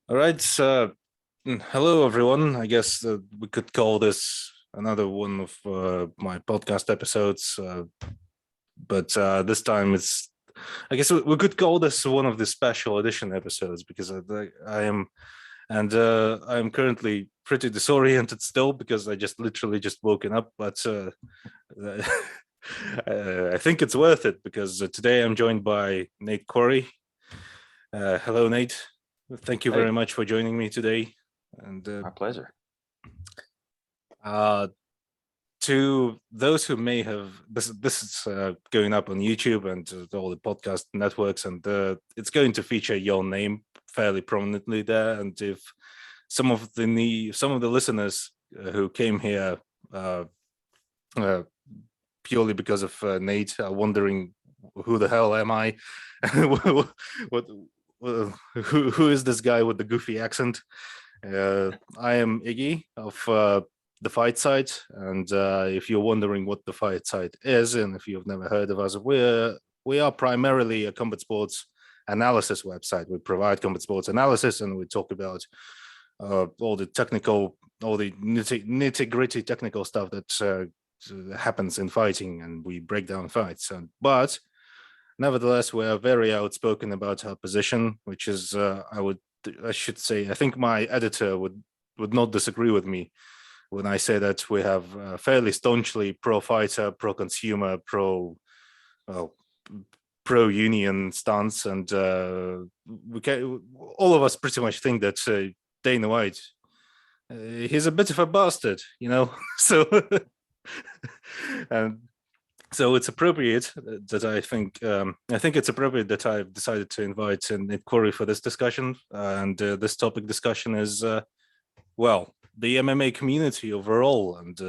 All right. Hello, everyone. I guess we could call this another one of my podcast episodes, but this time I guess we could call this one of the special edition episodes because I am currently pretty disoriented still because I just literally just woken up. But I think it's worth it because today I'm joined by Nate Quarry. Hello, Nate. Thank you very Hey, much for joining me today. And my pleasure. uh, to those who may have this is going up on YouTube and all the podcast networks, and it's going to feature your name fairly prominently there. And if some of the listeners who came here uh, uh, purely because of Nate are wondering who the hell am I? what who is this guy with the goofy accent? I am Iggy of the Fight Site, and if you're wondering what the Fight Site is, and if you've never heard of us, we are primarily a combat sports analysis website. We provide combat sports analysis, and we talk about all the technical, all the nitty gritty technical stuff that happens in fighting, and we break down fights. But nevertheless, we are very outspoken about our position, which is I should say, I think my editor would not disagree with me when I say that we have a fairly staunchly pro-fighter, pro-consumer, well, pro-union stance, and all of us pretty much think that Dana White, he's a bit of a bastard, you know. So, and so it's appropriate that I think it's appropriate that I've decided to invite Nate Quarry for this discussion, and this topic discussion is well, the MMA community overall, and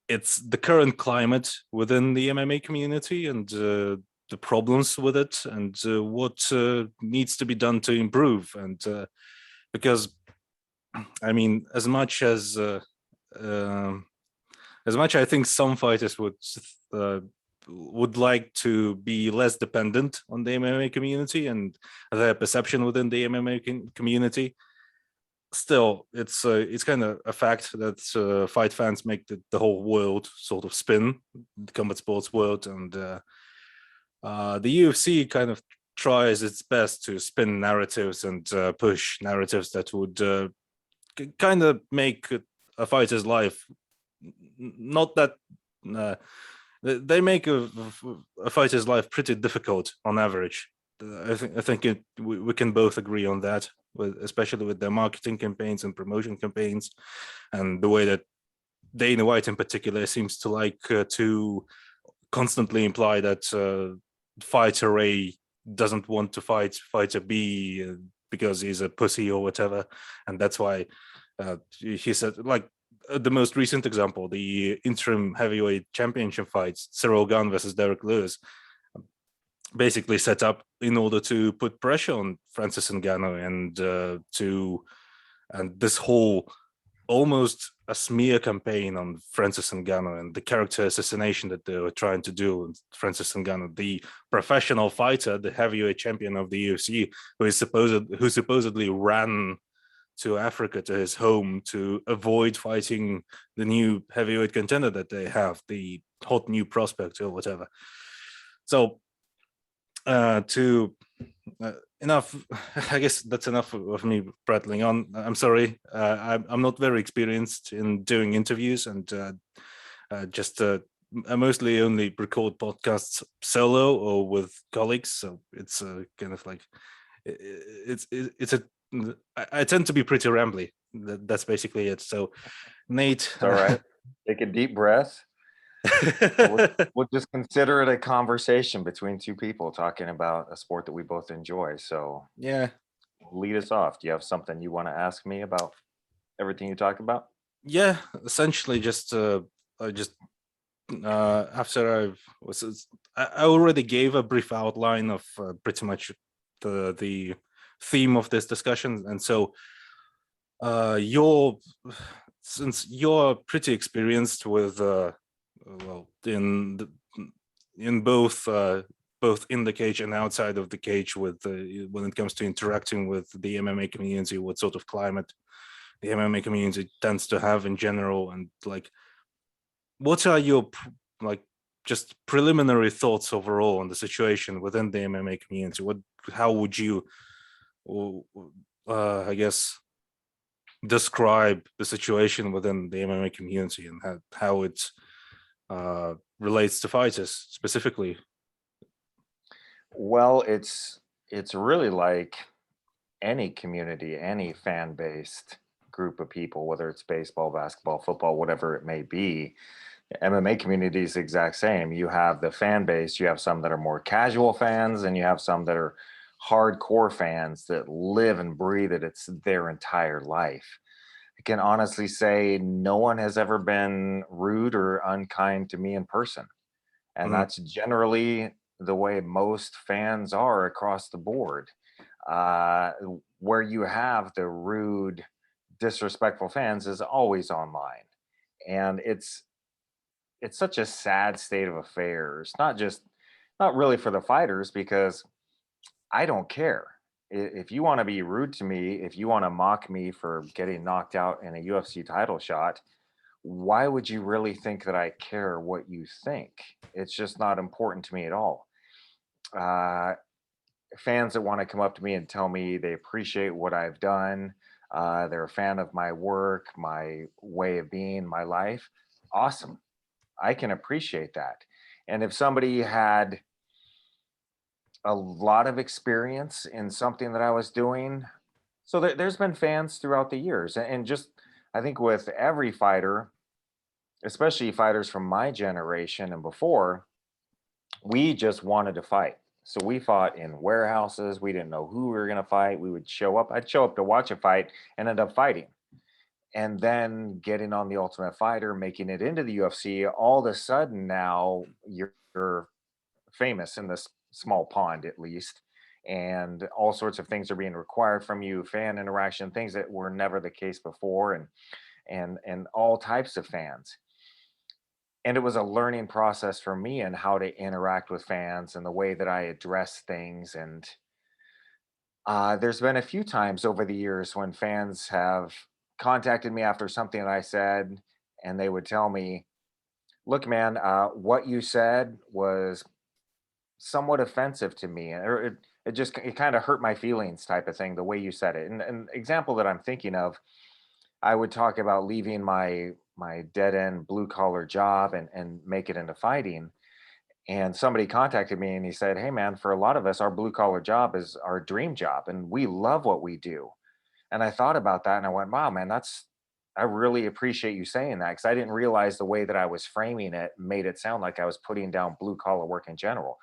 it's the current climate within the MMA community, and the problems with it, and what needs to be done to improve. And because I mean, as much I think some fighters uh, would like to be less dependent on the MMA community and their perception within the MMA community. Still, it's kind of a fact that fight fans make the whole world sort of spin, the combat sports world, and the UFC kind of tries its best to spin narratives and push narratives that would kind of make a fighter's life not that uh, they make a fighter's life pretty difficult on average. I think we can both agree on that, especially with their marketing campaigns and promotion campaigns, and the way that Dana White in particular seems to like to constantly imply that fighter A doesn't want to fight fighter B because he's a pussy or whatever, and that's why he said, like, the most recent example, the interim heavyweight championship fights, Cyril Gane versus Derek Lewis, basically set up in order to put pressure on Francis Ngannou and this whole almost a smear campaign on Francis Ngannou and the character assassination that they were trying to do. Francis Ngannou, the professional fighter, the heavyweight champion of the UFC, who supposedly ran to Africa, to his home, to avoid fighting the new heavyweight contender that they have, the hot new prospect or whatever. So to enough, I guess that's enough of me prattling on. I'm sorry, I'm not very experienced in doing interviews, and I mostly only record podcasts solo or with colleagues, so it's kind of like it's a I tend to be pretty rambly. That's basically it. So, Nate. It's all right. Take a deep breath. We'll just consider it a conversation between two people talking about a sport that we both enjoy. So Yeah, lead us off. Do you have something you want to ask me about everything you talk about? yeah. Essentially, I just after I already gave a brief outline of pretty much the theme of this discussion, and so you're since you're pretty experienced with well in both both in the cage and outside of the cage with when it comes to interacting with the MMA community, what sort of climate the MMA community tends to have in general, and like what are your like just preliminary thoughts overall on the situation within the MMA community? How would you, I guess, describe the situation within the MMA community and how it relates to fighters specifically? Well, it's really like any community, any fan-based group of people, whether it's baseball, basketball, football, whatever it may be. The MMA community is the exact same. You have the fan base, you have some that are more casual fans, and you have some that are hardcore fans that live and breathe it. It's their entire life. I can honestly say no one has ever been rude or unkind to me in person. And Mhm. that's generally the way most fans are across the board. Uh, where you have the rude, disrespectful fans is always online. And it's such a sad state of affairs. Not really for the fighters, because I don't care. If you want to be rude to me, if you want to mock me for getting knocked out in a UFC title shot, why would you really think that I care what you think? It's just not important to me at all. Uh, Fans that want to come up to me and tell me they appreciate what I've done, they're a fan of my work, my way of being, my life, awesome. I can appreciate that. And if somebody had a lot of experience in something that I was doing, so there's been fans throughout the years, and just I think with every fighter, especially fighters from my generation and before, we just wanted to fight. So we fought in warehouses. We didn't know who we were going to fight. We would show up. I'd show up to watch a fight and end up fighting. And then getting on the Ultimate Fighter, making it into the UFC, all of a sudden now you're famous in this small pond, at least. And all sorts of things are being required from you, fan interaction, things that were never the case before, and all types of fans. And it was a learning process for me and how to interact with fans and the way that I address things. And there's been a few times over the years when fans have contacted me after something that I said, and they would tell me, "Look, man, what you said was somewhat offensive to me, or it kind of hurt my feelings," type of thing, the way you said it. And an example that I'm thinking of, I would talk about leaving my dead end blue collar job and make it into fighting. And somebody contacted me and he said, "Hey man, for a lot of us, our blue collar job is our dream job and we love what we do." And I thought about that and I went, "Wow, man, I really appreciate you saying that," because I didn't realize the way that I was framing it made it sound like I was putting down blue collar work in general.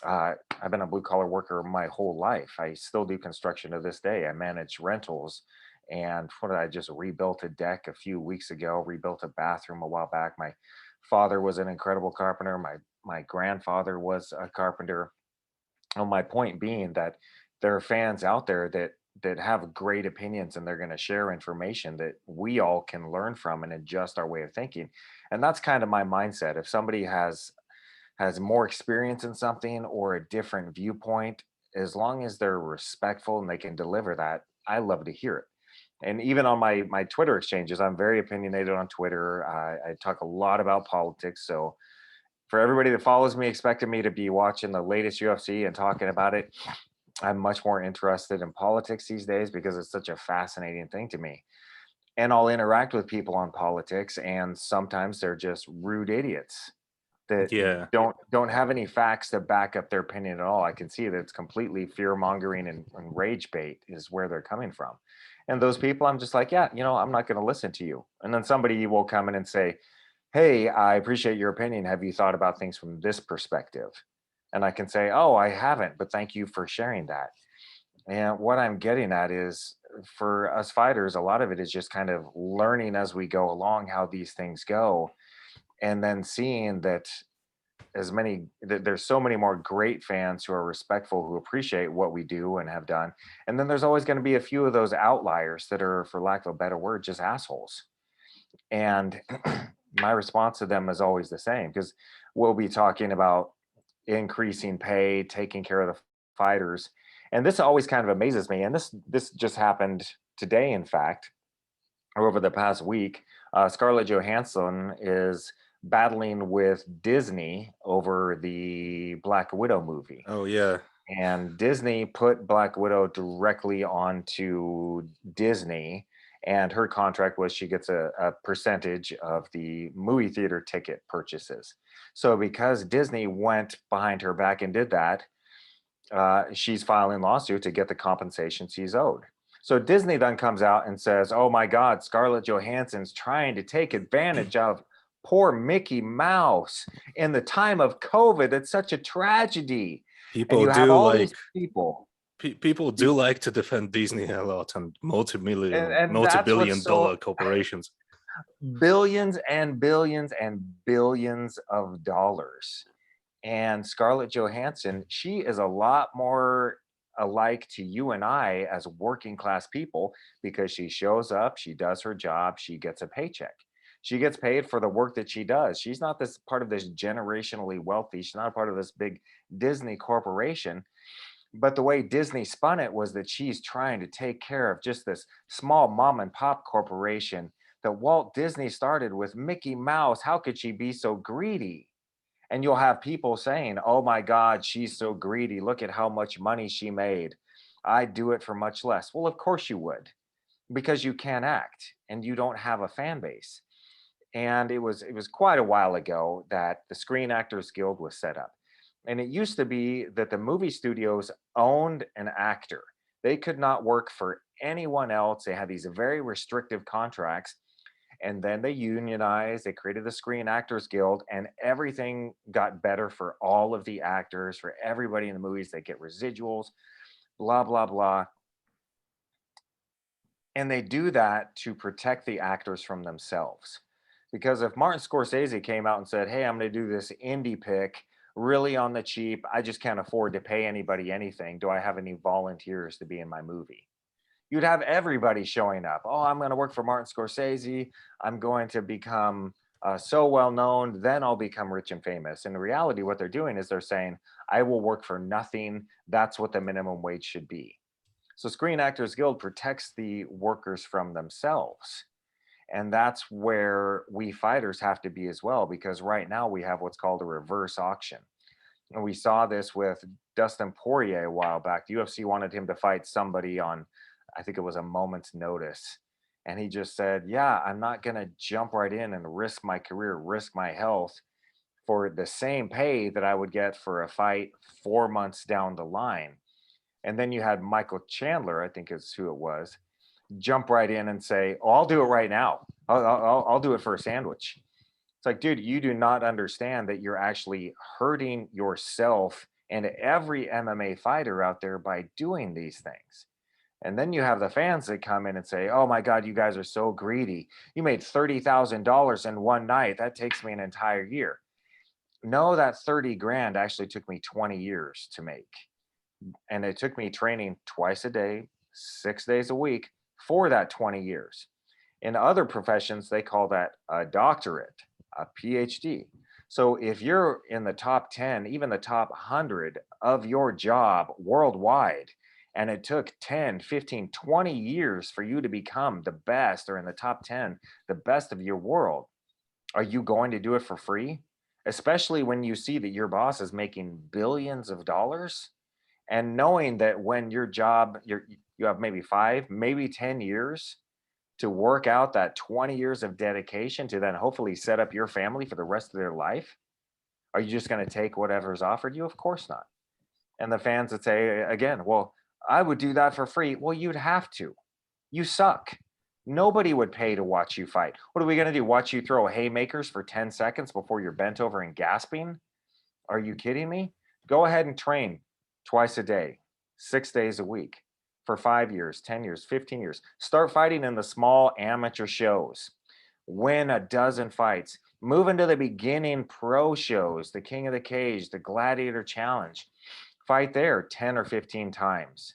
I've been a blue collar worker my whole life. I still do construction to this day. I manage rentals. And what did I just rebuilt a deck a few weeks ago, rebuilt a bathroom a while back. My father was an incredible carpenter. My grandfather was a carpenter. And my point being that there are fans out there that have great opinions and they're going to share information that we all can learn from and adjust our way of thinking. And that's kind of my mindset. If somebody has more experience in something or a different viewpoint, as long as they're respectful and they can deliver that, I love to hear it. And even on my Twitter exchanges, I'm very opinionated on Twitter. I talk a lot about politics. So for everybody that follows me, expecting me to be watching the latest UFC and talking about it, I'm much more interested in politics these days because it's such a fascinating thing to me. And I'll interact with people on politics, and sometimes they're just rude idiots that Yeah. don't have any facts to back up their opinion at all. I can see that it's completely fear mongering and rage bait is where they're coming from. And those people, I'm just like, yeah, I'm not going to listen to you. And then somebody will come in and say, "Hey, I appreciate your opinion. Have you thought about things from this perspective?" And I can say, "Oh, I haven't, but thank you for sharing that." And what I'm getting at is, for us fighters, a lot of it is just kind of learning as we go along how these things go, and then seeing that there's so many more great fans who are respectful, who appreciate what we do and have done. And then there's always going to be a few of those outliers that are, for lack of a better word, just assholes. And my response to them is always the same, because we'll be talking about increasing pay, taking care of the fighters. And this always kind of amazes me. And this just happened today, in fact, or over the past week. Scarlett Johansson is battling with Disney over the Black Widow movie. Oh yeah. And Disney put Black Widow directly onto Disney, and her contract was she gets a percentage of the movie theater ticket purchases. So because Disney went behind her back and did that, she's filing lawsuit to get the compensation she's owed. So Disney then comes out and says, "Oh my God, Scarlett Johansson's trying to take advantage of poor Mickey Mouse in the time of COVID. It's such a tragedy." And People you have do all like these people, people do like to defend Disney a lot, and and that's what's multi-billion dollar so corporations. billions and billions and billions of dollars. And Scarlett Johansson, she is a lot more alike to you and I as working class people because she shows up, she does her job, she gets a paycheck. She gets paid for the work that she does. She's not this part of this generationally wealthy. She's not a part of this big Disney corporation. But the way Disney spun it was that she's trying to take care of just this small mom and pop corporation that Walt Disney started with Mickey Mouse. How could she be so greedy? And you'll have people saying, "Oh my God, she's so greedy. Look at how much money she made. I'd do it for much less." Well, of course you would, because you can't act and you don't have a fan base. And it was quite a while ago that the Screen Actors Guild was set up. And it used to be that the movie studios owned an actor. They could not work for anyone else. They had these very restrictive contracts, and then they unionized, they created the Screen Actors Guild, and everything got better for all of the actors, for everybody in the movies. They get residuals, blah blah blah. And they do that to protect the actors from themselves, because if Martin Scorsese came out and said, "Hey, I'm going to do this indie pick really on the cheap, I just can't afford to pay anybody anything, do I have any volunteers to be in my movie?" You'd have everybody showing up. "Oh, I'm going to work for Martin Scorsese. I'm going to become so well known, then I'll become rich and famous." In reality, what they're doing is they're saying, "I will work for nothing. That's what the minimum wage should be." So, Screen Actors Guild protects the workers from themselves. And that's where we fighters have to be as well, because right now we have what's called a reverse auction. And we saw this with Dustin Poirier a while back. The UFC wanted him to fight somebody on, I think it was a moment's notice. And he just said, "Yeah, I'm not going to jump right in and risk my career, risk my health for the same pay that I would get for a fight 4 months down the line." And then you had Michael Chandler, I think is who it was, jump right in and say, "Oh, I'll do it right now. I'll do it for a sandwich." It's like, dude, you do not understand that you're actually hurting yourself and every MMA fighter out there by doing these things. And then you have the fans that come in and say, "Oh my God, you guys are so greedy. You made $30,000 in one night. That takes me an entire year." No, that 30 grand actually took me 20 years to make. And it took me training twice a day, 6 days a week for that 20 years. In other professions, they call that a doctorate, a PhD. So if you're in the top 10, even the top 100 of your job worldwide, and it took 10, 15, 20 years for you to become the best, or in the top 10, the best of your world, are you going to do it for free? Especially when you see that your boss is making billions of dollars, and knowing that when your job, you have maybe 5, maybe 10 years to work out that 20 years of dedication to then hopefully set up your family for the rest of their life. Are you just going to take whatever's offered you? Of course not. And the fans would say again, "Well, I would do that for free." Well, you'd have to. You suck. Nobody would pay to watch you fight. What are we going to do? Watch you throw haymakers for 10 seconds before you're bent over and gasping? Are you kidding me? Go ahead and train twice a day, 6 days a week for 5 years, 10 years, 15 years. Start fighting in the small amateur shows. Win a dozen fights. Move into the beginning pro shows, the King of the Cage, the Gladiator Challenge. Fight there 10 or 15 times.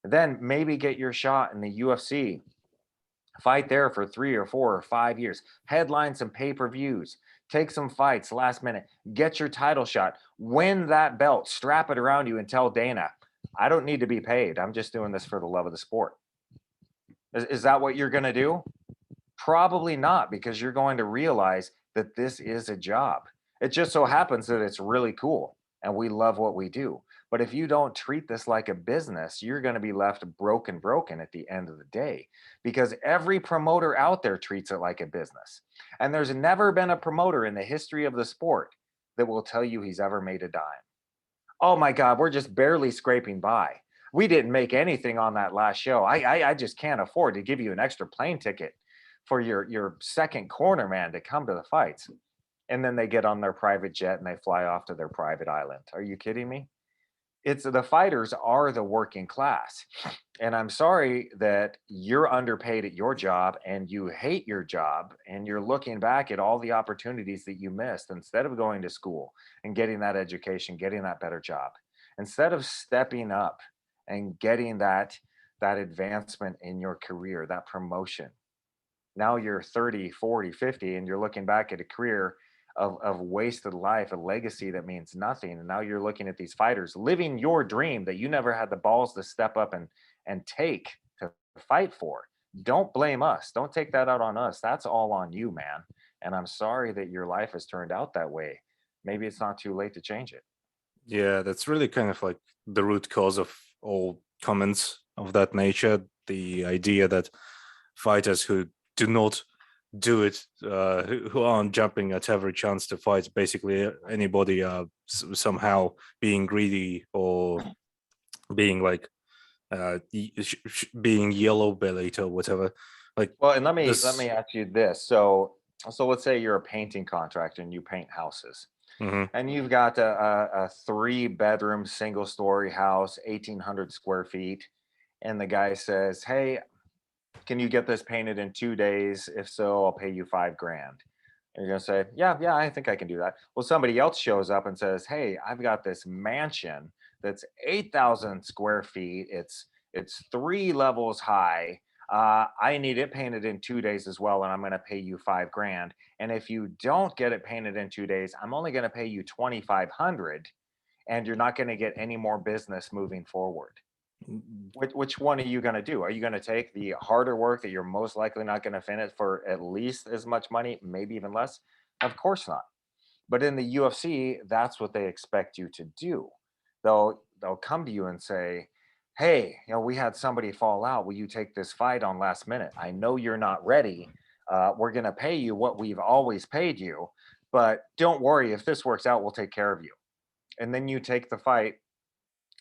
Then maybe get your shot in the UFC. Fight there for 3 or 4 or 5 years. Headline some pay per views. take some fights last minute, get your title shot, win that belt, strap it around you, and tell Dana, I don't need to be paid. I'm just doing this for the love of the sport. Is that what you're going to do? Probably not, because you're going to realize that this is a job. It just so happens that it's really cool and we love what we do. But if you don't treat this like a business, you're going to be left broken at the end of the day, because every promoter out there treats it like a business. And there's never been a promoter in the history of the sport that will tell you he's ever made a dime. Oh my God, we're just barely scraping by. We didn't make anything on that last show. I just can't afford to give you an extra plane ticket for your second corner man to come to the fights. And then they get on their private jet and they fly off to their private island. Are you kidding me? It's the fighters are the working class. And I'm sorry that you're underpaid at your job and you hate your job and you're looking back at all the opportunities that you missed instead of going to school and getting that education, getting that better job. Instead of stepping up and getting that advancement in your career, that promotion. Now you're 30, 40, 50 and you're looking back at a career of wasted life, a legacy that means nothing. And now you're looking at these fighters living your dream that you never had the balls to step up and take to fight for. Don't blame us. Don't take that out on us. That's all on you, man. And I'm sorry that your life has turned out that way. Maybe it's not too late to change it. Yeah, that's really kind of like the root cause of all comments of that nature. The idea that fighters who do not do it, who aren't jumping at every chance to fight basically anybody, somehow being greedy or being like being yellow bellied or whatever. Like, Well, and let me this. ask you this. So let's say you're a painting contractor and you paint houses. Mhm. And you've got a 3-bedroom single story house, 1,800 square feet. And the guy says, hey, can you get this painted in 2 days? If so, I'll pay you 5 grand. And you're going to say, yeah, I think I can do that. Well, somebody else shows up and says, hey, I've got this mansion that's 8,000 square feet. It's 3 levels high. I need it painted in 2 days as well, and I'm going to pay you 5 grand. And if you don't get it painted in 2 days, I'm only going to pay you 2,500, and you're not going to get any more business moving forward. Which one are you going to do? Are you going to take the harder work that you're most likely not going to finish for at least as much money, maybe even less? Of course not. But in the UFC, that's what they expect you to do. They'll come to you and say, hey, we had somebody fall out. Will you take this fight on last minute? I know you're not ready. We're going to pay you what we've always paid you, but don't worry. If this works out, we'll take care of you. And then you take the fight.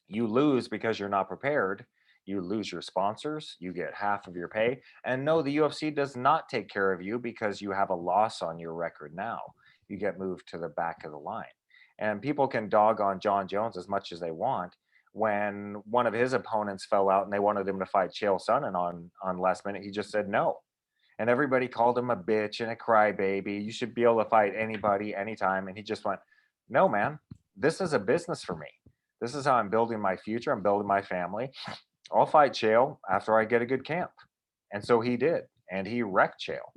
You lose because you're not prepared. You lose your sponsors. You get half of your pay. And no, the UFC does not take care of you because you have a loss on your record now. You get moved to the back of the line. And people can dog on John Jones as much as they want. When one of his opponents fell out and they wanted him to fight Chael Sonnen on last minute, he just said no. And everybody called him a bitch and a crybaby. You should be able to fight anybody, anytime. And he just went, no, man, this is a business for me. This is how I'm building my future. I'm building my family. I'll fight Chael after I get a good camp. And so he did. And he wrecked Chael.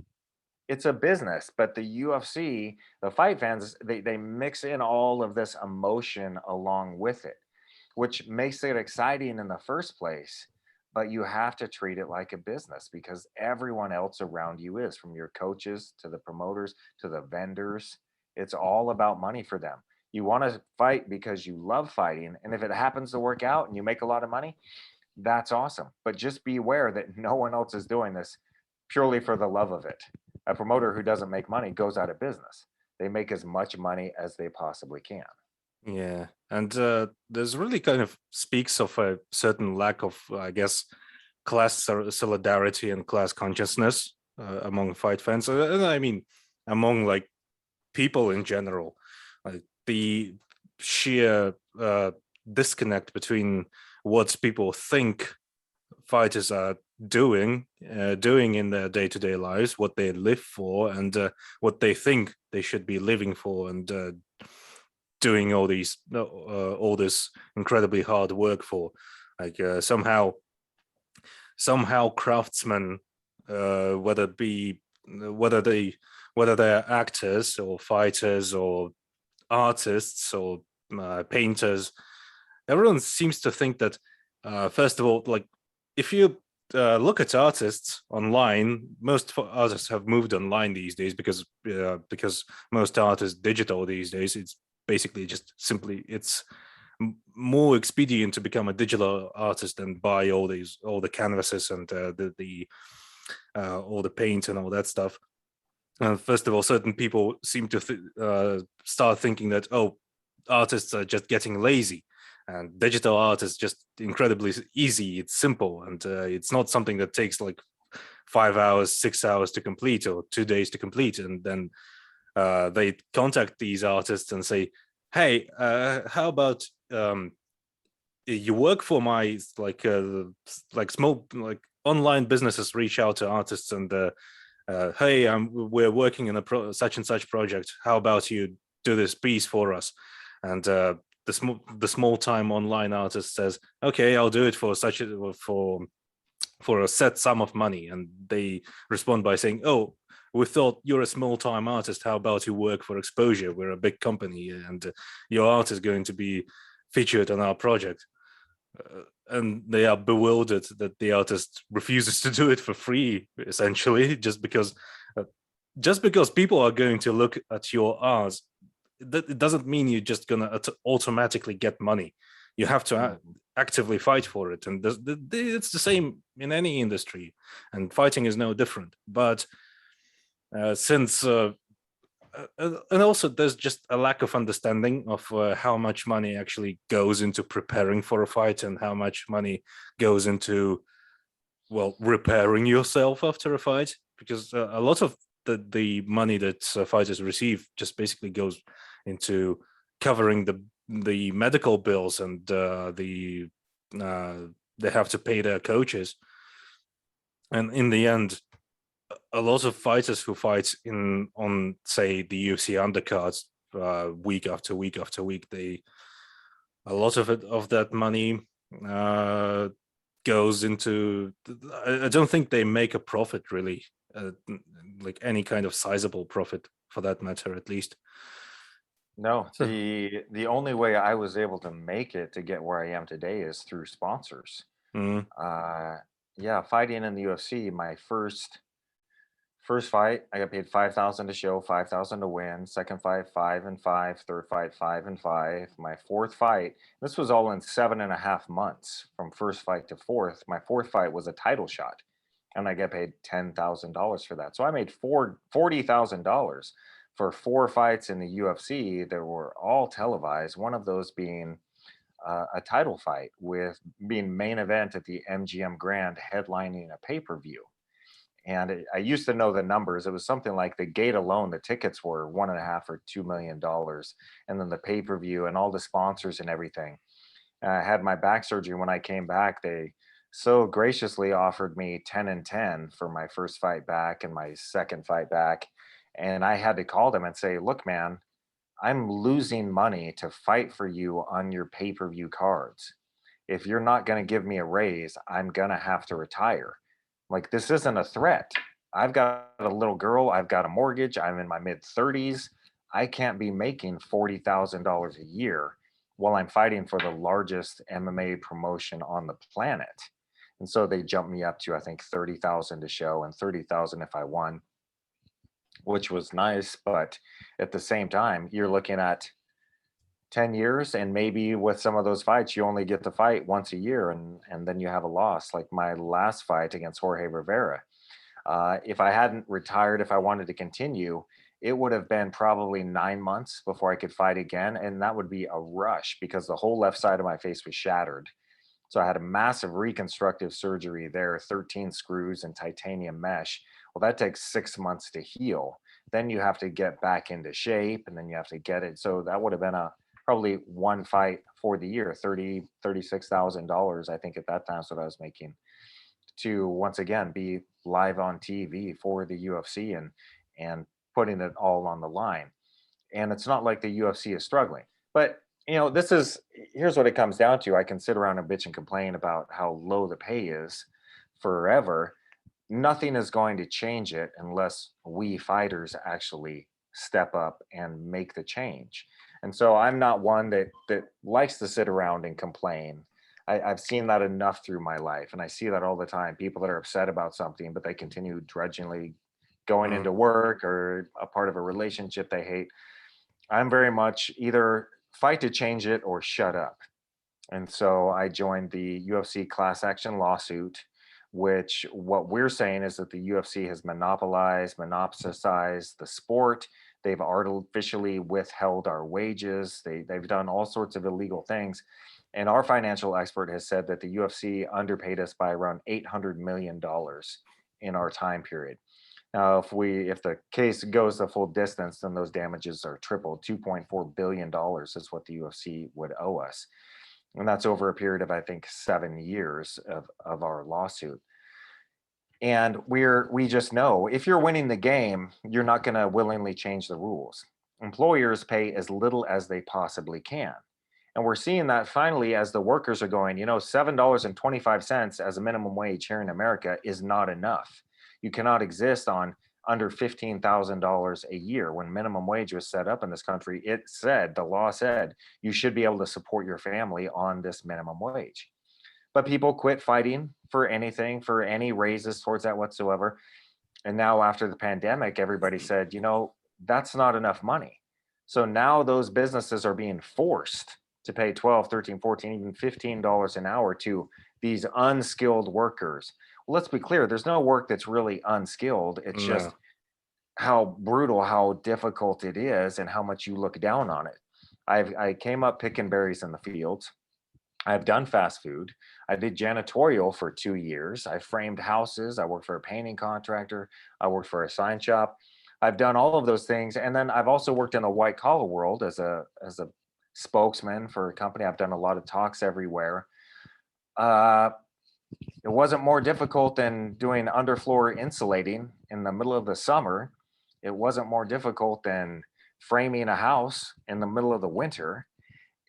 It's a business, but the UFC, the fight fans, they mix in all of this emotion along with it, which makes it exciting in the first place. But you have to treat it like a business because everyone else around you is, from your coaches to the promoters to the vendors. It's all about money for them. You want to fight because you love fighting. And if it happens to work out and you make a lot of money, that's awesome. But just be aware that no one else is doing this purely for the love of it. A promoter who doesn't make money goes out of business. They make as much money as they possibly can. Yeah, and there's really kind of speaks of a certain lack of, I guess, solidarity and class consciousness among fight fans. And I mean, among like people in general, like the sheer disconnect between what people think fighters are doing in their day-to-day lives, what they live for, and what they think they should be living for, and doing all this incredibly hard work for. Like somehow craftsmen, whether they whether they're actors or fighters or artists or painters. Everyone seems to think that, first of all, like if you look at artists online, most artists have moved online these days because most art is digital these days. It's basically just simply it's more expedient to become a digital artist and buy all the canvases and the all the paint and all that stuff. First of all, certain people seem to start thinking that, oh, artists are just getting lazy, and digital art is just incredibly easy. It's simple, and it's not something that takes like 5 hours, 6 hours to complete, or 2 days to complete. And then they contact these artists and say, "Hey, how about you work for my like small like online businesses reach out to artists and hey, we're working in a such and such project. How about you do this piece for us?" And the small time online artist says, "Okay, I'll do it for such a for a set sum of money." And they respond by saying, "Oh, we thought you're a small time artist. How about you work for exposure? We're a big company, and your art is going to be featured on our project." And they are bewildered that the artist refuses to do it for free, essentially, just because people are going to look at your art. It doesn't mean you're just gonna automatically get money. You have to actively fight for it, and it's the same in any industry, and fighting is no different. But since and also there's just a lack of understanding of how much money actually goes into preparing for a fight and how much money goes into, well, repairing yourself after a fight, because a lot of the money that fighters receive just basically goes into covering the medical bills, and they have to pay their coaches, and in the end a lot of fighters who fight on say the UFC undercards week after week after week, a lot of that money uh, goes into. I don't think they make a profit really, like any kind of sizable profit for that matter, at least. No, So, the only way I was able to make it to get where I am today is through sponsors. mm, Uh, yeah, fighting in the UFC, my first fight, I got paid 5,000 to show, 5,000 to win. Second fight, 5 and 5. Third fight, 5 and 5. My fourth fight, this was all in 7.5 months from first fight to fourth. My fourth fight was a title shot, and I get paid $10,000 for that. So I made $40,000 for 4 fights in the UFC that were all televised. One of those being a title fight with being main event at the MGM Grand, headlining a pay per view. And I used to know the numbers. It was something like the gate alone, the tickets were 1.5 or $2 million, and then the pay per view and all the sponsors and everything. And I had my back surgery. When I came back, they so graciously offered me 10 and 10 for my first fight back and my second fight back. And I had to call them and say, "Look, man, I'm losing money to fight for you on your pay per view cards. If you're not going to give me a raise, I'm going to have to retire. Like, this isn't a threat. I've got a little girl, I've got a mortgage, I'm in my mid 30s. I can't be making $40,000 a year while I'm fighting for the largest MMA promotion on the planet." And so they jumped me up to, I think, 30,000 to show and 30,000 if I won, which was nice. But at the same time, you're looking at 10 years, and maybe with some of those fights you only get to fight once a year, and then you have a loss. Like my last fight against Jorge Rivera, if I hadn't retired, if I wanted to continue, it would have been probably 9 months before I could fight again, and that would be a rush because the whole left side of my face was shattered. So I had a massive reconstructive surgery there, 13 screws and titanium mesh. Well, that takes 6 months to heal. Then you have to get back into shape, and then you have to get it. So that would have been a probably one fight for the year, $36,000. I think at that time is what I was making, to once again be live on TV for the UFC and putting it all on the line. And it's not like the UFC is struggling. But this is here's what it comes down to. I can sit around and bitch and complain about how low the pay is forever. nothing is going to change it unless we fighters actually step up and make the change. And so I'm not one that likes to sit around and complain. I've seen that enough through my life, and I see that all the time. People that are upset about something, but they continue drudgingly going Mhm. into work or a part of a relationship they hate. I'm very much either fight to change it or shut up. And so I joined the UFC class action lawsuit, which what we're saying is that the UFC has monopolized the sport. They've artificially withheld our wages. They've done all sorts of illegal things. And our financial expert has said that the UFC underpaid us by around $800 million in our time period. Now, if the case goes the full distance, then those damages are tripled. $2.4 billion is what the UFC would owe us, and that's over a period of, I think, 7 years of our lawsuit. And we just know if you're winning the game, you're not going to willingly change the rules. Employers pay as little as they possibly can. And we're seeing that finally as the workers are going, $7.25 as a minimum wage here in America is not enough. You cannot exist on under $15,000 a year. When minimum wage was set up in this country, the law said you should be able to support your family on this minimum wage. But people quit fighting for anything, for any raises towards that whatsoever. And now after the pandemic, everybody said, that's not enough money. So now those businesses are being forced to pay 12, 13, 14, even $15 an hour to these unskilled workers. Well, let's be clear, there's no work that's really unskilled. It's just No. how brutal, how difficult it is, and how much you look down on it. I came up picking berries in the fields. I've done fast food. I did janitorial for 2 years. I framed houses. I worked for a painting contractor. I worked for a sign shop. I've done all of those things, and then I've also worked in the white collar world as a spokesman for a company. I've done a lot of talks everywhere. Uh, it wasn't more difficult than doing underfloor insulating in the middle of the summer. It wasn't more difficult than framing a house in the middle of the winter.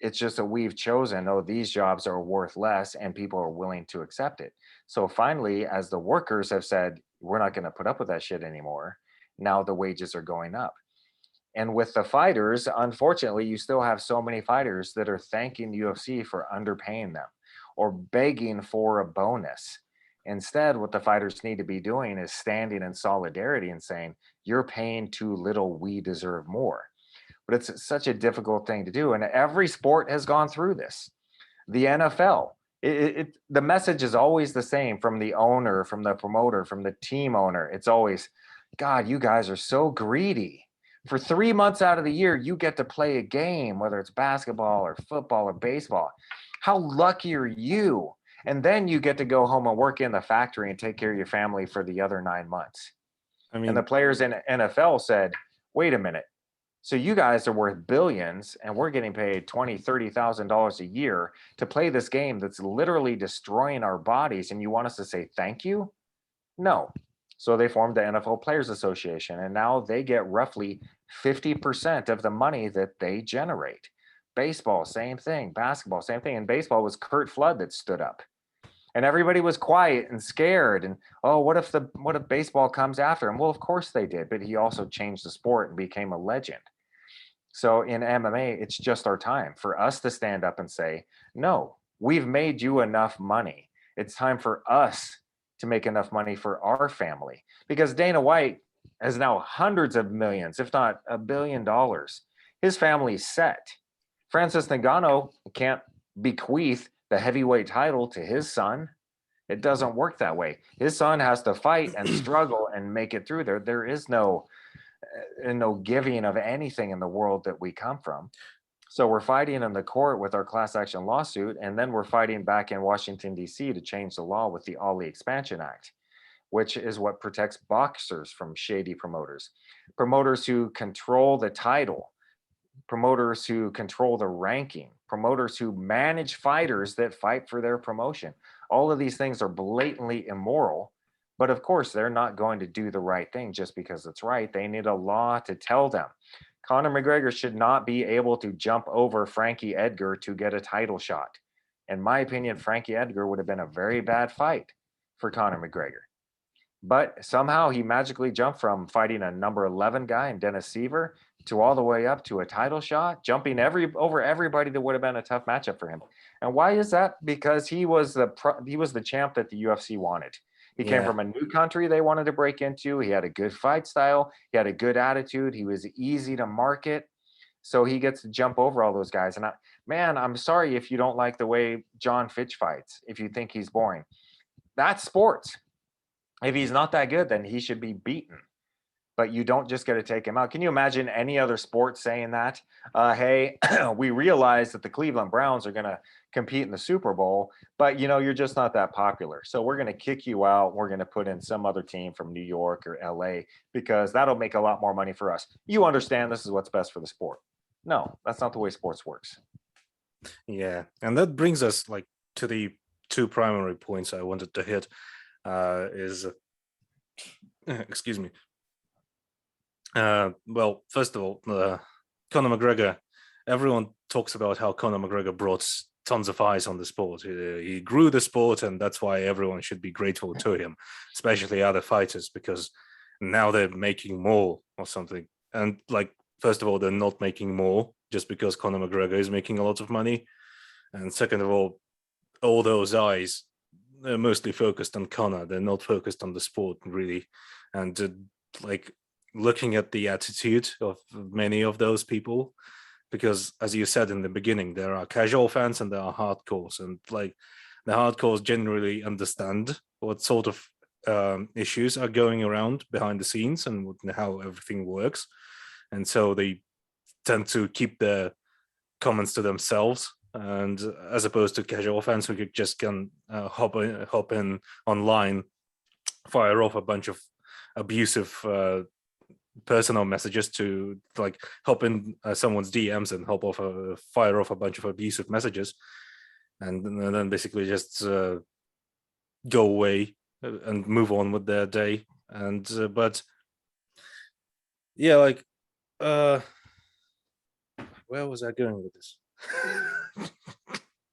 It's just that we've chosen, oh, these jobs are worth less and people are willing to accept it. So finally, as the workers have said, we're not going to put up with that shit anymore, now the wages are going up. And with the fighters, unfortunately, you still have so many fighters that are thanking the UFC for underpaying them or begging for a bonus. Instead, what the fighters need to be doing is standing in solidarity and saying, you're paying too little, we deserve more. But it's such a difficult thing to do. And every sport has gone through this. The NFL, the message is always the same from the owner, from the promoter, from the team owner. It's always, God, you guys are so greedy. For 3 months out of the year, you get to play a game, whether it's basketball or football or baseball. How lucky are you? And then you get to go home and work in the factory and take care of your family for the other 9 months. I And the mean, players in NFL said, wait a minute. So you guys are worth billions and we're getting paid $20,000, $30,000 a year to play this game that's literally destroying our bodies. And you want us to say thank you? No. So they formed the NFL Players Association, and now they get roughly 50% of the money that they generate. Baseball, same thing. Basketball, same thing. And baseball was Kurt Flood that stood up. And everybody was quiet and scared. And oh, what if baseball comes after him? Well, of course they did, but he also changed the sport and became a legend. So in MMA, it's just our time for us to stand up and say, no, we've made you enough money. It's time for us to make enough money for our family, because Dana White has now hundreds of millions, if not $1 billion. His family's set. Francis Ngannou can't bequeath the heavyweight title to his son. It doesn't work that way. His son has to fight and struggle and make it through there. There is no giving of anything in the world that we come from. So we're fighting in the court with our class action lawsuit, and then we're fighting back in Washington, D.C. to change the law with the Ali Expansion Act, which is what protects boxers from shady promoters, promoters who control the title, promoters who control the ranking, promoters who manage fighters that fight for their promotion. All of these things are blatantly immoral. But of course, they're not going to do the right thing just because it's right. They need a law to tell them. Conor McGregor should not be able to jump over Frankie Edgar to get a title shot. In my opinion, Frankie Edgar would have been a very bad fight for Conor McGregor. But somehow he magically jumped from fighting a number 11 guy in Dennis Seaver to all the way up to a title shot, jumping over everybody that would have been a tough matchup for him. And why is that? Because he was the champ that the UFC wanted. He came Yeah. from a new country they wanted to break into. He had a good fight style. He had a good attitude. He was easy to market. So he gets to jump over all those guys. And I'm sorry if you don't like the way John Fitch fights, if you think he's boring. That's sports. If he's not that good, then he should be beaten. But you don't just get to take him out. Can you imagine any other sport saying that? Hey, we realize that the Cleveland Browns are going to compete in the Super Bowl, but you're just not that popular. So we're going to kick you out. We're going to put in some other team from New York or LA because that'll make a lot more money for us. You understand this is what's best for the sport. No, that's not the way sports works. Yeah, and that brings us like to the two primary points I wanted to hit. Is excuse me. Well, first of all, Conor McGregor. Everyone talks about how Conor McGregor brought tons of eyes on the sport. He grew the sport, and that's why everyone should be grateful to him, especially other fighters, because now they're making more or something. And like, first of all, they're not making more just because Conor McGregor is making a lot of money, and second of all those eyes, they're mostly focused on Conor. They're not focused on the sport really, and like looking at the attitude of many of those people, because as you said in the beginning, there are casual fans and there are hardcores, and like the hardcores generally understand what sort of issues are going around behind the scenes and how everything works, and so they tend to keep their comments to themselves, and as opposed to casual fans who just can hop in online, fire off a bunch of abusive personal messages to like hop in someone's DMs and fire off a bunch of abusive messages, and then basically just go away and move on with their day. And but yeah, like where was I going with this?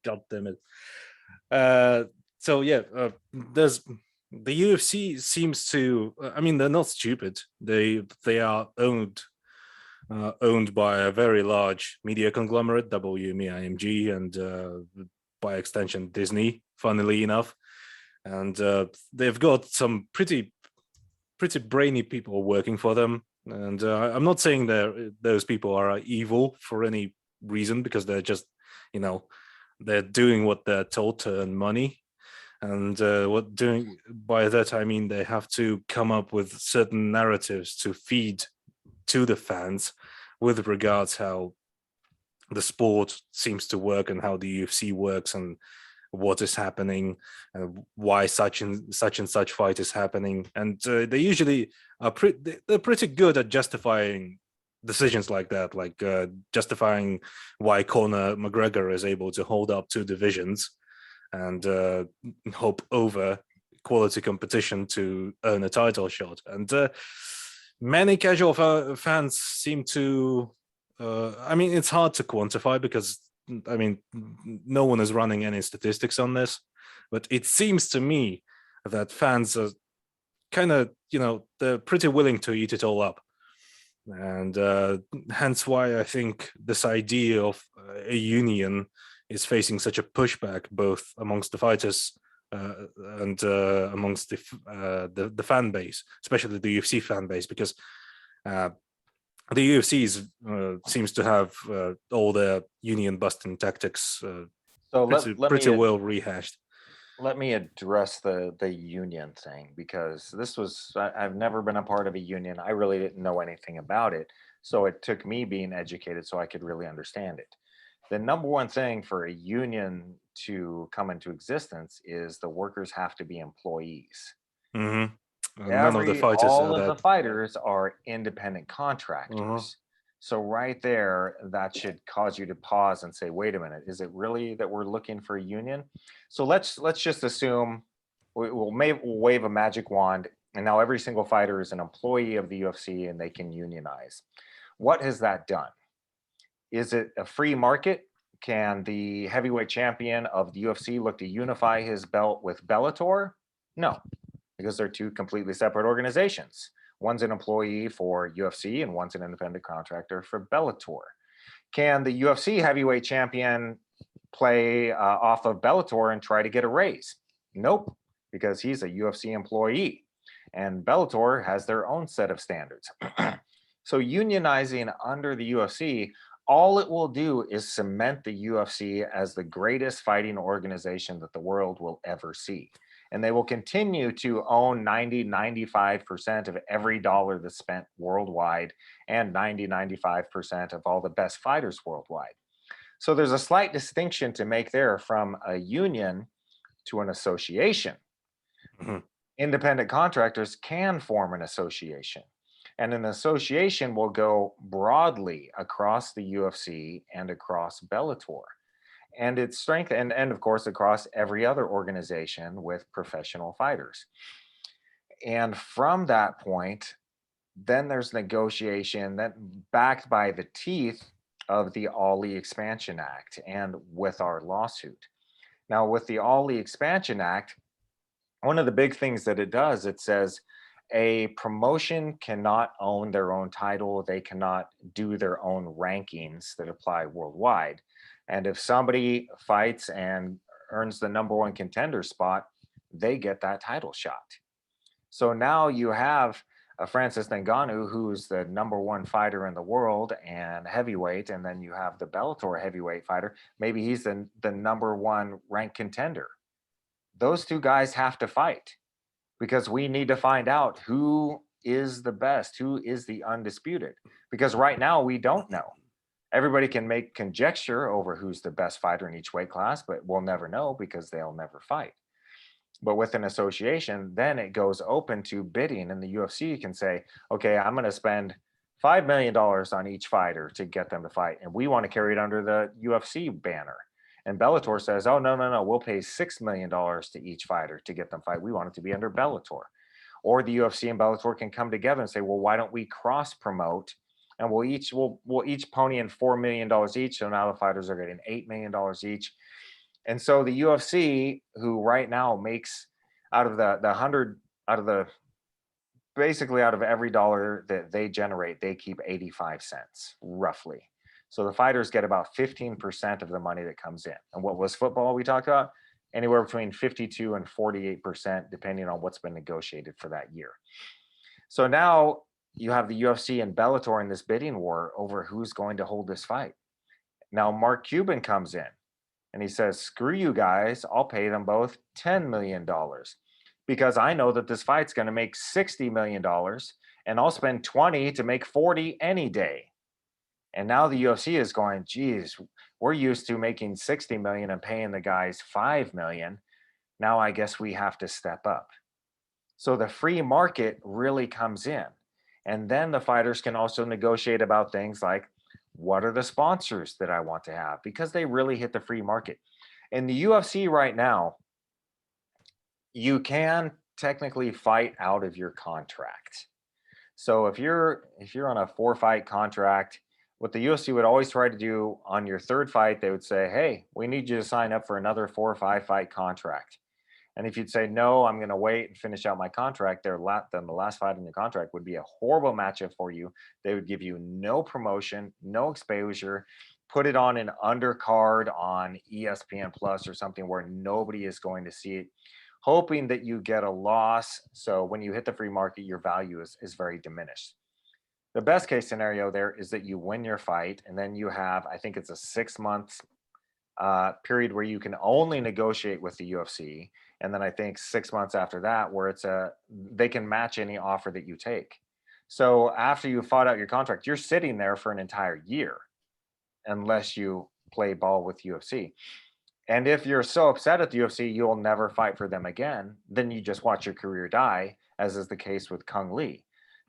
God damn it. So yeah, there's the UFC seems to. I mean, they're not stupid. They are owned by a very large media conglomerate, WME, and by extension Disney. Funnily enough, and they've got some pretty brainy people working for them. And I'm not saying those people are evil for any reason, because they're just, they're doing what they're told to earn money. And what doing by that, I mean, they have to come up with certain narratives to feed to the fans with regards how the sport seems to work and how the UFC works and what is happening, why such and such fight is happening. And they usually are they're pretty good at justifying decisions like that, like justifying why Conor McGregor is able to hold up two divisions and hope over quality competition to earn a title shot. And many casual fans seem to, I mean, it's hard to quantify because, I mean, no one is running any statistics on this, but it seems to me that fans are kind of, they're pretty willing to eat it all up. And hence why I think this idea of a union is facing such a pushback, both amongst the fighters and amongst the fan base, especially the UFC fan base, because the UFC seems to have all their union busting tactics pretty well rehashed. Let me address the union thing, because I've never been a part of a union. I really didn't know anything about it. So it took me being educated so I could really understand it. The number one thing for a union to come into existence is the workers have to be employees. Mm-hmm. None of the fighters all of the fighters are independent contractors. Mm-hmm. So right there, that should cause you to pause and say, wait a minute, is it really that we're looking for a union? So let's just assume we'll wave a magic wand, and now every single fighter is an employee of the UFC and they can unionize. What has that done? Is it a free market? Can the heavyweight champion of the UFC look to unify his belt with Bellator? No. because they're two completely separate organizations. One's an employee for UFC and one's an independent contractor for Bellator. Can the UFC heavyweight champion play off of Bellator and try to get a raise? Nope, because he's a UFC employee and Bellator has their own set of standards. So unionizing under the UFC, all it will do is cement the UFC as the greatest fighting organization that the world will ever see. And they will continue to own 95% of every dollar that's spent worldwide and 95% of all the best fighters worldwide. So there's a slight distinction to make there from a union to an association. Mhm. Independent contractors can form an association, and an association will go broadly across the UFC and across Bellator. And its strength, and of course, across every other organization with professional fighters. And from that point, then there's negotiation that backed by the teeth of the Ali Expansion Act and with our lawsuit. Now, with the Ali Expansion Act, one of the big things that it does, it says a promotion cannot own their own title. They cannot do their own rankings that apply worldwide. And if somebody fights and earns the #1 contender spot, they get that title shot. So now you have a Francis Ngannou, who's the #1 fighter in the world and heavyweight, and then you have the Bellator heavyweight fighter. Maybe he's the #1 ranked contender. Those two guys have to fight because we need to find out who is the best, who is the undisputed. Because right now we don't know. Everybody can make conjecture over who's the best fighter in each weight class, but we'll never know because they'll never fight. But with an association, then it goes open to bidding, and the UFC can say, okay, I'm going to spend $5 million on each fighter to get them to fight, and we want to carry it under the UFC banner. And Bellator says, oh, no, we'll pay $6 million to each fighter to get them fight. We want it to be under Bellator. Or the UFC and Bellator can come together and say, well, why don't we cross promote? And we'll each pony in $4 million each. So now the fighters are getting $8 million each. And so the UFC, who right now makes out of the 100, out of the basically out of every dollar that they generate, they keep 85 cents roughly. So the fighters get about 15% of the money that comes in. And what was football we talked about? Anywhere between 52 and 48%, depending on what's been negotiated for that year. So now you have the UFC and Bellator in this bidding war over who's going to hold this fight. Now Mark Cuban comes in and he says, screw you guys, I'll pay them both $10 million because I know that this fight's going to make $60 million and I'll spend 20 to make 40 any day. And now the UFC is going, geez, we're used to making 60 million and paying the guys 5 million. Now I guess we have to step up. So the free market really comes in. And then the fighters can also negotiate about things like, what are the sponsors that I want to have? Because they really hit the free market. In the UFC right now, you can technically fight out of your contract. So if you're on a 4-fight contract, what the UFC would always try to do on your third fight, they would say, hey, we need you to sign up for another 4 or 5 fight contract. And if you'd say, no, I'm going to wait and finish out my contract, then the last fight in the contract would be a horrible matchup for you. They would give you no promotion, no exposure, put it on an undercard on ESPN Plus or something where nobody is going to see it, hoping that you get a loss. So when you hit the free market, your value is very diminished. The best case scenario there is that you win your fight, and then you have, I think it's a 6-month period where you can only negotiate with the UFC. And then I think 6 months after that, where they can match any offer that you take. So after you fought out your contract, you're sitting there for an entire year, unless you play ball with UFC. And if you're so upset at the UFC, you'll never fight for them again. Then you just watch your career die, as is the case with Kung Lee.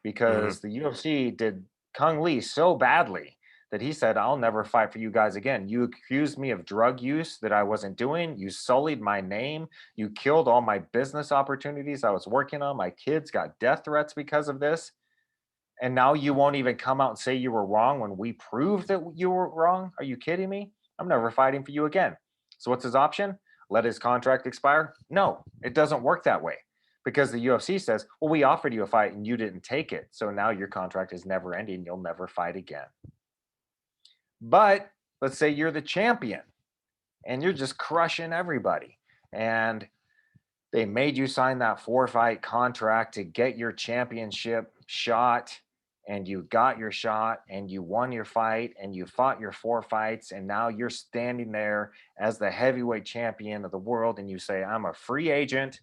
Because the UFC did Kung Lee so badly that he said, I'll never fight for you guys again. You accused me of drug use that I wasn't doing. You sullied my name. You killed all my business opportunities I was working on. My kids got death threats because of this. And now you won't even come out and say you were wrong when we proved that you were wrong? Are you kidding me? I'm never fighting for you again. So what's his option? Let his contract expire? No, it doesn't work that way. because the UFC says, well, we offered you a fight and you didn't take it. So now your contract is never ending. You'll never fight again. But let's say you're the champion and you're just crushing everybody. And they made you sign that 4-fight contract to get your championship shot, and you got your shot and you won your fight and you fought your 4 fights, and now you're standing there as the heavyweight champion of the world and you say, I'm a free agent.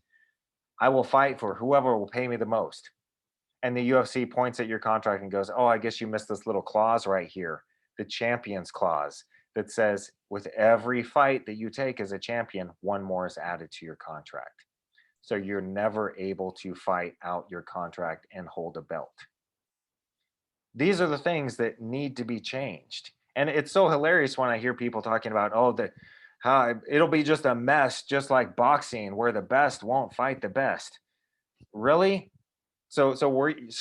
I will fight for whoever will pay me the most. And the UFC points at your contract and goes, oh, I guess you missed this little clause right here, the champions clause, that says with every fight that you take as a champion, 1 more is added to your contract. So you're never able to fight out your contract and hold a belt. These are the things that need to be changed. And it's so hilarious when I hear people talking about, oh, how it'll be just a mess, just like boxing, where the best won't fight the best. Really? So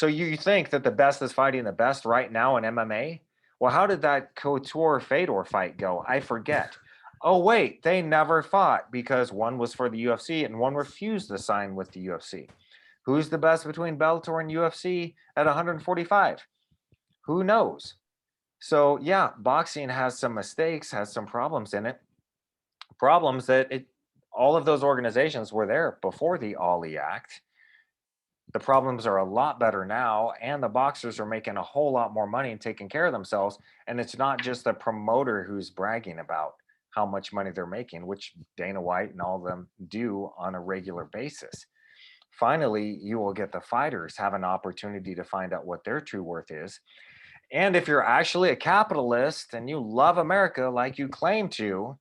you think that the best is fighting the best right now in MMA? Well, how did that Couture Fedor fight go? I forget. Oh, wait, they never fought because one was for the UFC and one refused to sign with the UFC. Who's the best between Bellator and UFC at 145? Who knows? So, yeah, boxing has some mistakes, has some problems in it. Problems that all of those organizations were there before the Ali Act. The problems are a lot better now, and the boxers are making a whole lot more money and taking care of themselves. And it's not just the promoter who's bragging about how much money they're making, which Dana White and all of them do on a regular basis. Finally, you will get the fighters have an opportunity to find out what their true worth is. And if you're actually a capitalist and you love America like you claim to,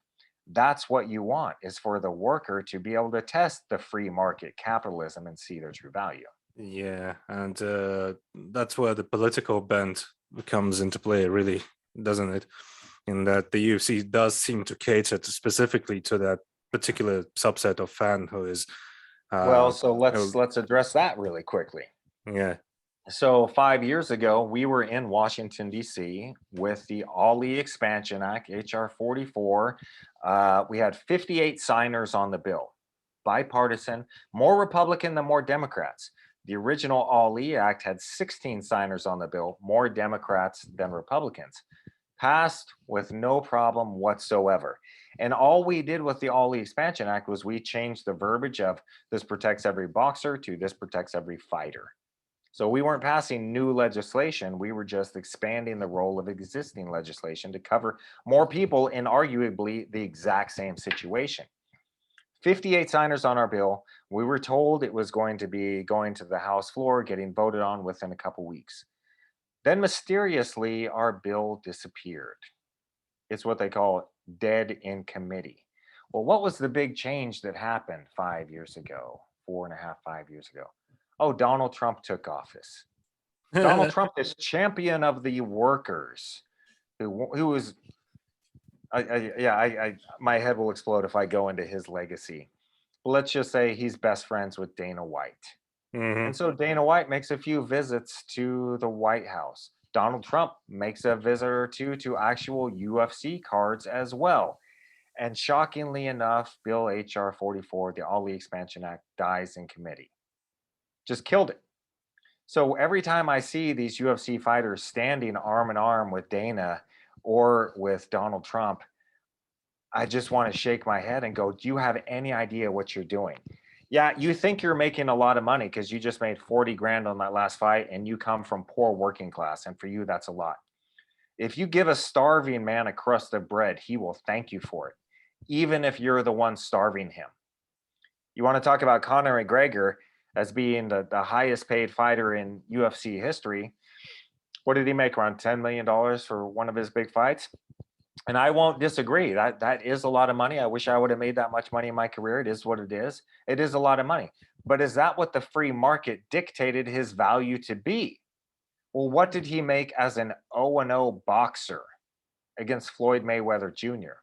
that's what you want, is for the worker to be able to test the free market capitalism and see their true value. Yeah, and that's where the political bent comes into play, really, doesn't it? In that the UFC does seem to cater specifically to that particular subset of fan who is. Well, so Oh, let's address that really quickly. yeah. So 5 years ago, we were in Washington, D.C. with the Ali Expansion Act, H.R. 44. We had 58 signers on the bill, bipartisan, more Republican than more Democrats. The original Ali Act had 16 signers on the bill, more Democrats than Republicans. Passed with no problem whatsoever. And all we did with the Ali Expansion Act was we changed the verbiage of this protects every boxer to this protects every fighter. So we weren't passing new legislation. We were just expanding the role of existing legislation to cover more people in arguably the exact same situation. 58 signers on our bill. We were told it was going to be going to the House floor, getting voted on within a couple weeks. Then mysteriously, our bill disappeared. It's what they call dead in committee. Well, what was the big change that happened 5 years ago, 4.5, 5 years ago? Oh, Donald Trump took office. Donald Trump is champion of the workers, who was, my head will explode if I go into his legacy. Let's just say he's best friends with Dana White. And so Dana White makes a few visits to the White House. Donald Trump makes a visit or two to actual UFC cards as well. And shockingly enough, Bill H.R. 44, the Ali Expansion Act, dies in committee. Just killed it. So every time I see these UFC fighters standing arm in arm with Dana or with Donald Trump, I just want to shake my head and go, do you have any idea what you're doing? Yeah, you think you're making a lot of money because you just made 40 grand on that last fight and you come from poor working class. And for you, that's a lot. If you give a starving man a crust of bread, he will thank you for it, even if you're the one starving him. You want to talk about Conor McGregor as being the highest paid fighter in UFC history. What did he make? Around $10 million for one of his big fights? And I won't disagree. That is a lot of money. I wish I would have made that much money in my career. It is what it is. It is a lot of money. But is that what the free market dictated his value to be? Well, what did he make as an 0-0 boxer against Floyd Mayweather Jr.?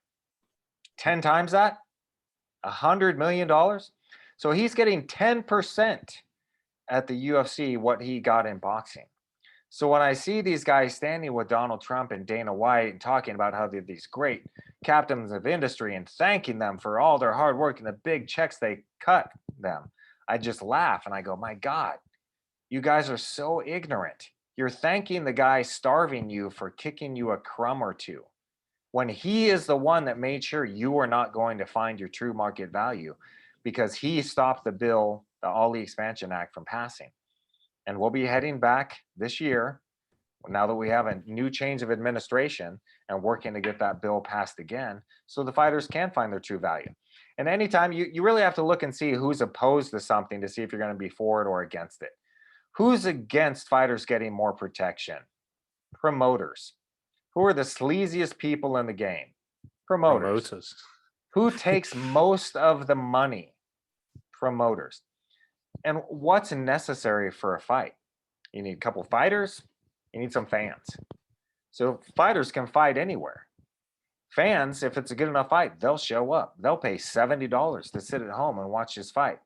10 times that? $100 million? So he's getting 10% at the UFC what he got in boxing. So when I see these guys standing with Donald Trump and Dana White and talking about how they're these great captains of industry and thanking them for all their hard work and the big checks they cut them, I just laugh and I go, my God, you guys are so ignorant. You're thanking the guy starving you for kicking you a crumb or two, when he is the one that made sure you are not going to find your true market value, because he stopped the bill, the Ali Expansion Act, from passing. And we'll be heading back this year, now that we have a new change of administration, and working to get that bill passed again so the fighters can find their true value. And anytime you really have to look and see who's opposed to something to see if you're going to be for it or against it. Who's against fighters getting more protection? Promoters. Who are the sleaziest people in the game? Promoters. Promoters. Who takes most of the money? Promoters. And what's necessary for a fight? You need a couple fighters, you need some fans. So fighters can fight anywhere. Fans, if it's a good enough fight, they'll show up. They'll pay $70 to sit at home and watch this fight.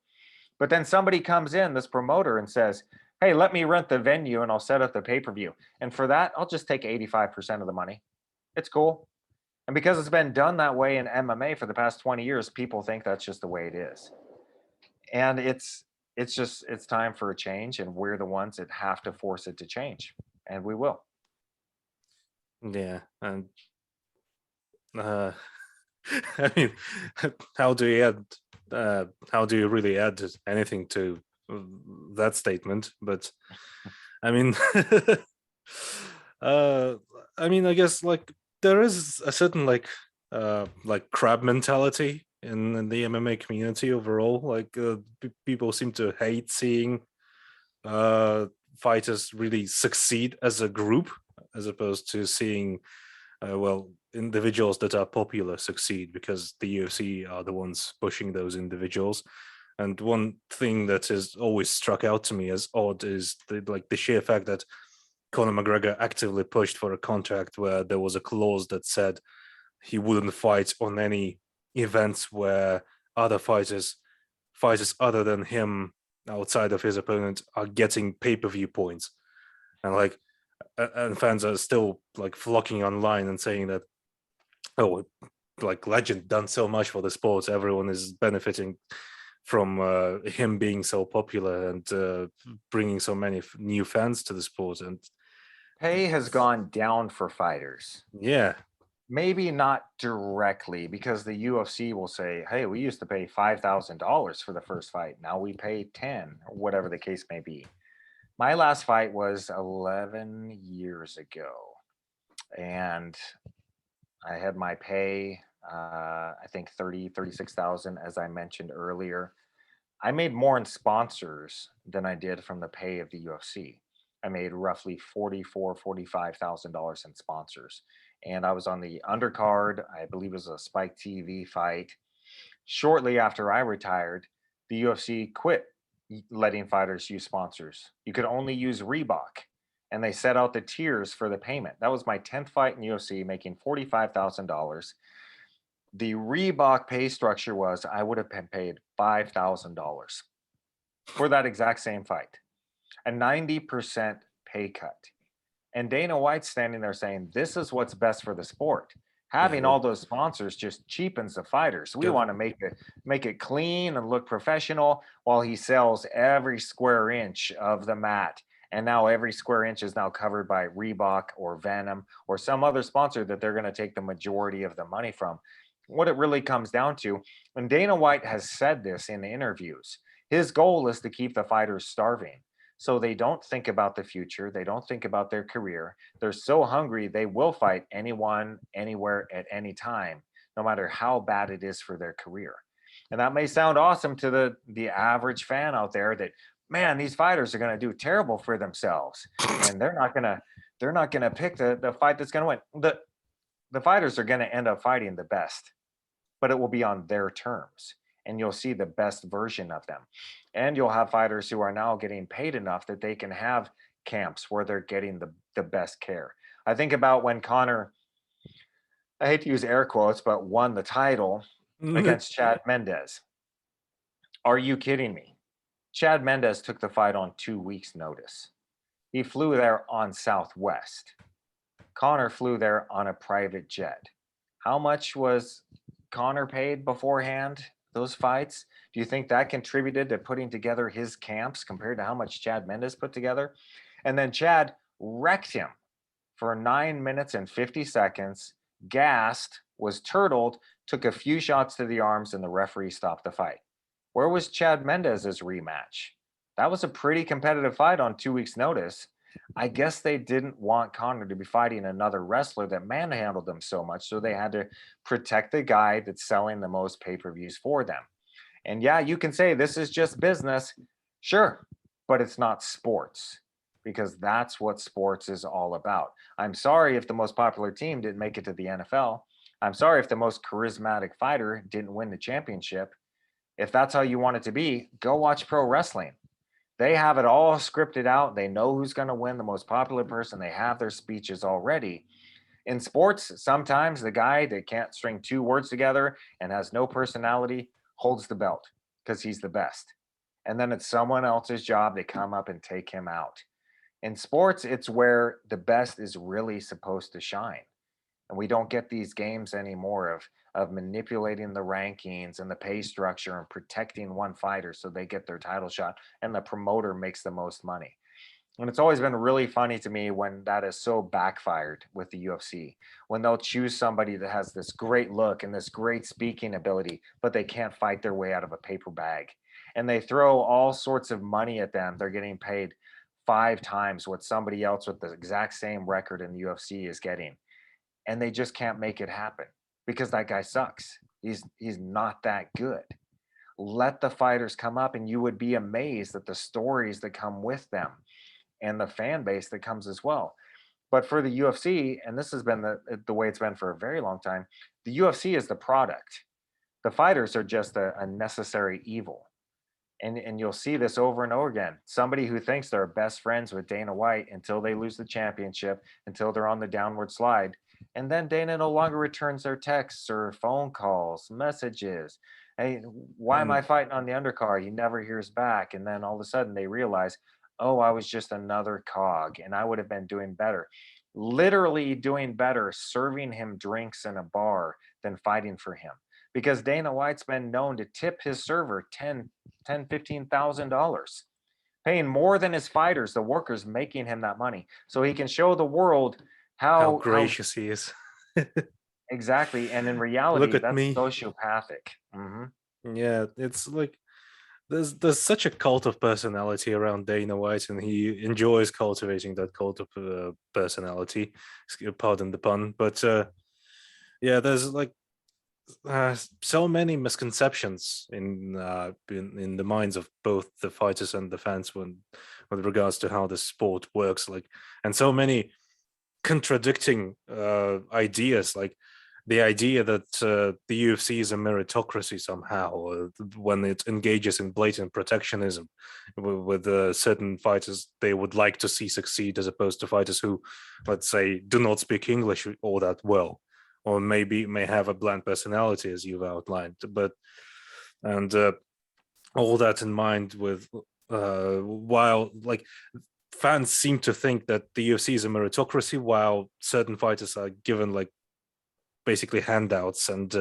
But then somebody comes in, this promoter, and says, hey, let me rent the venue and I'll set up the pay-per-view. And for that, I'll just take 85% of the money. It's cool. And because it's been done that way in MMA for the past 20 years, people think that's just the way it is. And it's time for a change, and we're the ones that have to force it to change, and we will. Yeah, and I mean, how do you add? How do you really add anything to that statement? But I mean, I guess like there is a certain like crab mentality in the MMA community overall. Like people seem to hate seeing fighters really succeed as a group, as opposed to seeing individuals that are popular succeed, because the UFC are the ones pushing those individuals. And one thing that has always struck out to me as odd is the sheer fact that Conor McGregor actively pushed for a contract where there was a clause that said he wouldn't fight on any events where other fighters other than him, outside of his opponent, are getting pay-per-view points. And fans are still like flocking online and saying that, oh, like Legend done so much for the sport, everyone is benefiting from him being so popular and bringing so many new fans to the sport. And pay has gone down for fighters. Yeah. Maybe not directly, because the UFC will say, hey, we used to pay $5,000 for the first fight. Now we pay 10, or whatever the case may be. My last fight was 11 years ago, and I had my pay, I think 36,000, as I mentioned earlier. I made more in sponsors than I did from the pay of the UFC. I made roughly $45,000 in sponsors. And I was on the undercard. I believe it was a Spike TV fight. Shortly after I retired, the UFC quit letting fighters use sponsors. You could only use Reebok, and they set out the tiers for the payment. That was my 10th fight in UFC, making $45,000. The Reebok pay structure was I would have been paid $5,000 for that exact same fight, a 90% pay cut. And Dana White's standing there saying, this is what's best for the sport. Having all those sponsors just cheapens the fighters. We want to make it clean and look professional, while he sells every square inch of the mat. And now every square inch is now covered by Reebok or Venom or some other sponsor that they're going to take the majority of the money from. What it really comes down to, and Dana White has said this in interviews, his goal is to keep the fighters starving. So they don't think about the future. They don't think about their career. They're so hungry, they will fight anyone, anywhere, at any time, no matter how bad it is for their career. And that may sound awesome to the average fan out there, that, man, these fighters are going to do terrible for themselves, and they're not going to pick the fight that's going to win. The fighters are going to end up fighting the best, but it will be on their terms, and you'll see the best version of them. And you'll have fighters who are now getting paid enough that they can have camps where they're getting the best care. I think about when Conor, I hate to use air quotes, but won the title against Chad Mendes. Are you kidding me? Chad Mendes took the fight on 2 weeks' notice. He flew there on Southwest. Conor flew there on a private jet. How much was Conor paid beforehand? those fights? Do you think that contributed to putting together his camps compared to how much Chad Mendes put together? And then Chad wrecked him for 9 minutes and 50 seconds, gassed, was turtled, took a few shots to the arms, and the referee stopped the fight. Where was Chad Mendez's rematch? That was a pretty competitive fight on 2 weeks' notice. I guess they didn't want Conor to be fighting another wrestler that manhandled them so much, so they had to protect the guy that's selling the most pay-per-views for them. And yeah, you can say this is just business. Sure, but it's not sports, because that's what sports is all about. I'm sorry if the most popular team didn't make it to the NFL. I'm sorry if the most charismatic fighter didn't win the championship. If that's how you want it to be, go watch pro wrestling. They have it all scripted out. They know who's going to win, the most popular person. They have their speeches already. In sports, sometimes the guy that can't string two words together and has no personality holds the belt because he's the best. And then it's someone else's job to come up and take him out. In sports, it's where the best is really supposed to shine. And we don't get these games anymore of manipulating the rankings and the pay structure and protecting one fighter so they get their title shot and the promoter makes the most money. And it's always been really funny to me when that is so backfired with the UFC, when they'll choose somebody that has this great look and this great speaking ability, but they can't fight their way out of a paper bag. And they throw all sorts of money at them. They're getting paid 5 times what somebody else with the exact same record in the UFC is getting. And they just can't make it happen because that guy sucks. He's not that good. Let the fighters come up and you would be amazed at the stories that come with them and the fan base that comes as well. But for the UFC, and this has been the way it's been for a very long time, the UFC is the product. The fighters are just a necessary evil. And you'll see this over and over again. Somebody who thinks they're best friends with Dana White until they lose the championship, until they're on the downward slide. And then Dana no longer returns their texts or phone calls, messages. Hey, why am I And fighting on the undercard? He never hears back. And then all of a sudden they realize, oh, I was just another cog and I would have been doing better. Literally doing better, serving him drinks in a bar than fighting for him. Because Dana White's been known to tip his server $15,000, paying more than his fighters, the workers, making him that money, so he can show the world how how gracious he is. exactly. And in Look reality, at that's me. sociopathic. Hmm. Yeah, it's like there's such a cult of personality around Dana White, and he enjoys cultivating that cult of personality. Pardon the pun, but yeah, there's like so many misconceptions in the minds of both the fighters and the fans when with regards to how the sport works. Like, and so many contradicting ideas, like the idea that the UFC is a meritocracy somehow, when it engages in blatant protectionism with certain fighters they would like to see succeed, as opposed to fighters who, let's say, do not speak English all that well, or maybe may have a bland personality, as you've outlined. But and all that in mind, with while like fans seem to think that the UFC is a meritocracy, while certain fighters are given like basically handouts, and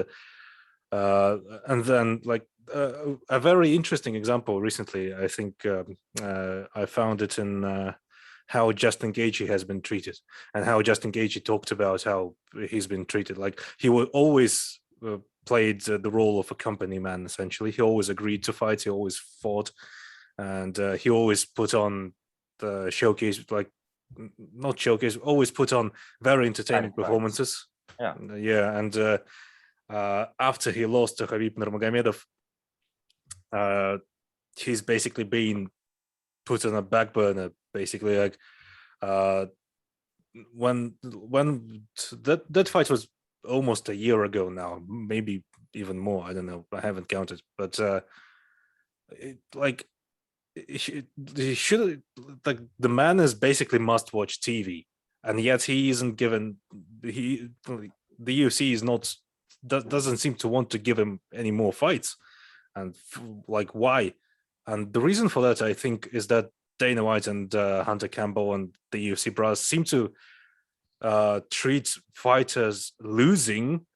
then like a very interesting example recently, I think I found it in how Justin Gaethje has been treated, and how Justin Gaethje talked about how he's been treated. Like, he would always played the role of a company man. Essentially, he always agreed to fight, he always fought, and he always put on the showcase, like not showcase, always put on very entertaining Fights. performances. Yeah. Yeah, and after he lost to Khabib Nurmagomedov, he's basically been put on a back burner. Basically, like uh, when that fight was almost a year ago now, maybe even more. I don't know. I haven't counted, but like he should, like, the man is basically must watch TV, and yet he isn't given. The UFC is not, doesn't seem to want to give him any more fights, and like, why? And the reason for that, I think, is that Dana White and Hunter Campbell and the UFC brass seem to treat fighters losing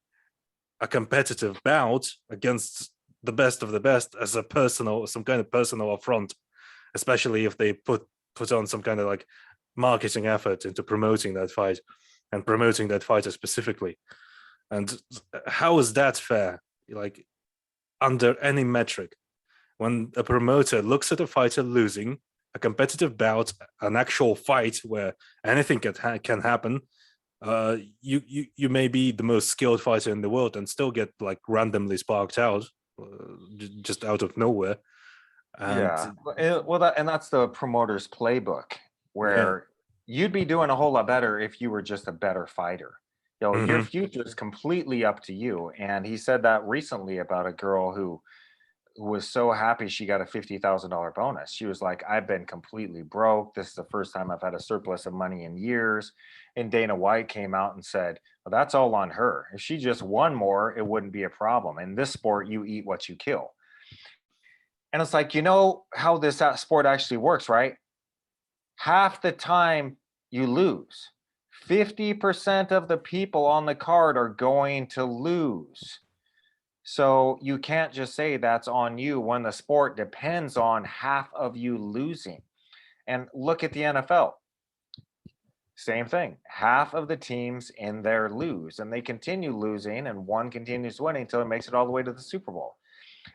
a competitive bout against the best of the best as some kind of personal affront, especially if they put on some kind of like marketing effort into promoting that fight and promoting that fighter specifically. And how is that fair? Like, under any metric, when a promoter looks at a fighter losing a competitive bout, an actual fight where anything can happen, you may be the most skilled fighter in the world and still get like randomly sparked out, just out of nowhere. And Yeah. And that's the promoter's playbook, yeah, where you'd be doing a whole lot better if you were just a better fighter. Your mm-hmm. future is completely up to you. And he said that recently about a girl who was so happy she got a $50,000 bonus. She was like, I've been completely broke. This is the first time I've had a surplus of money in years. And Dana White came out and said, well, that's all on her. If she just won more, it wouldn't be a problem. In this sport, you eat what you kill. And it's like, how this sport actually works, right? Half the time you lose. 50% of the people on the card are going to lose. So you can't just say that's on you when the sport depends on half of you losing. And look at the NFL. Same thing. Half of the teams in there lose, and they continue losing, and one continues winning until it makes it all the way to the Super Bowl.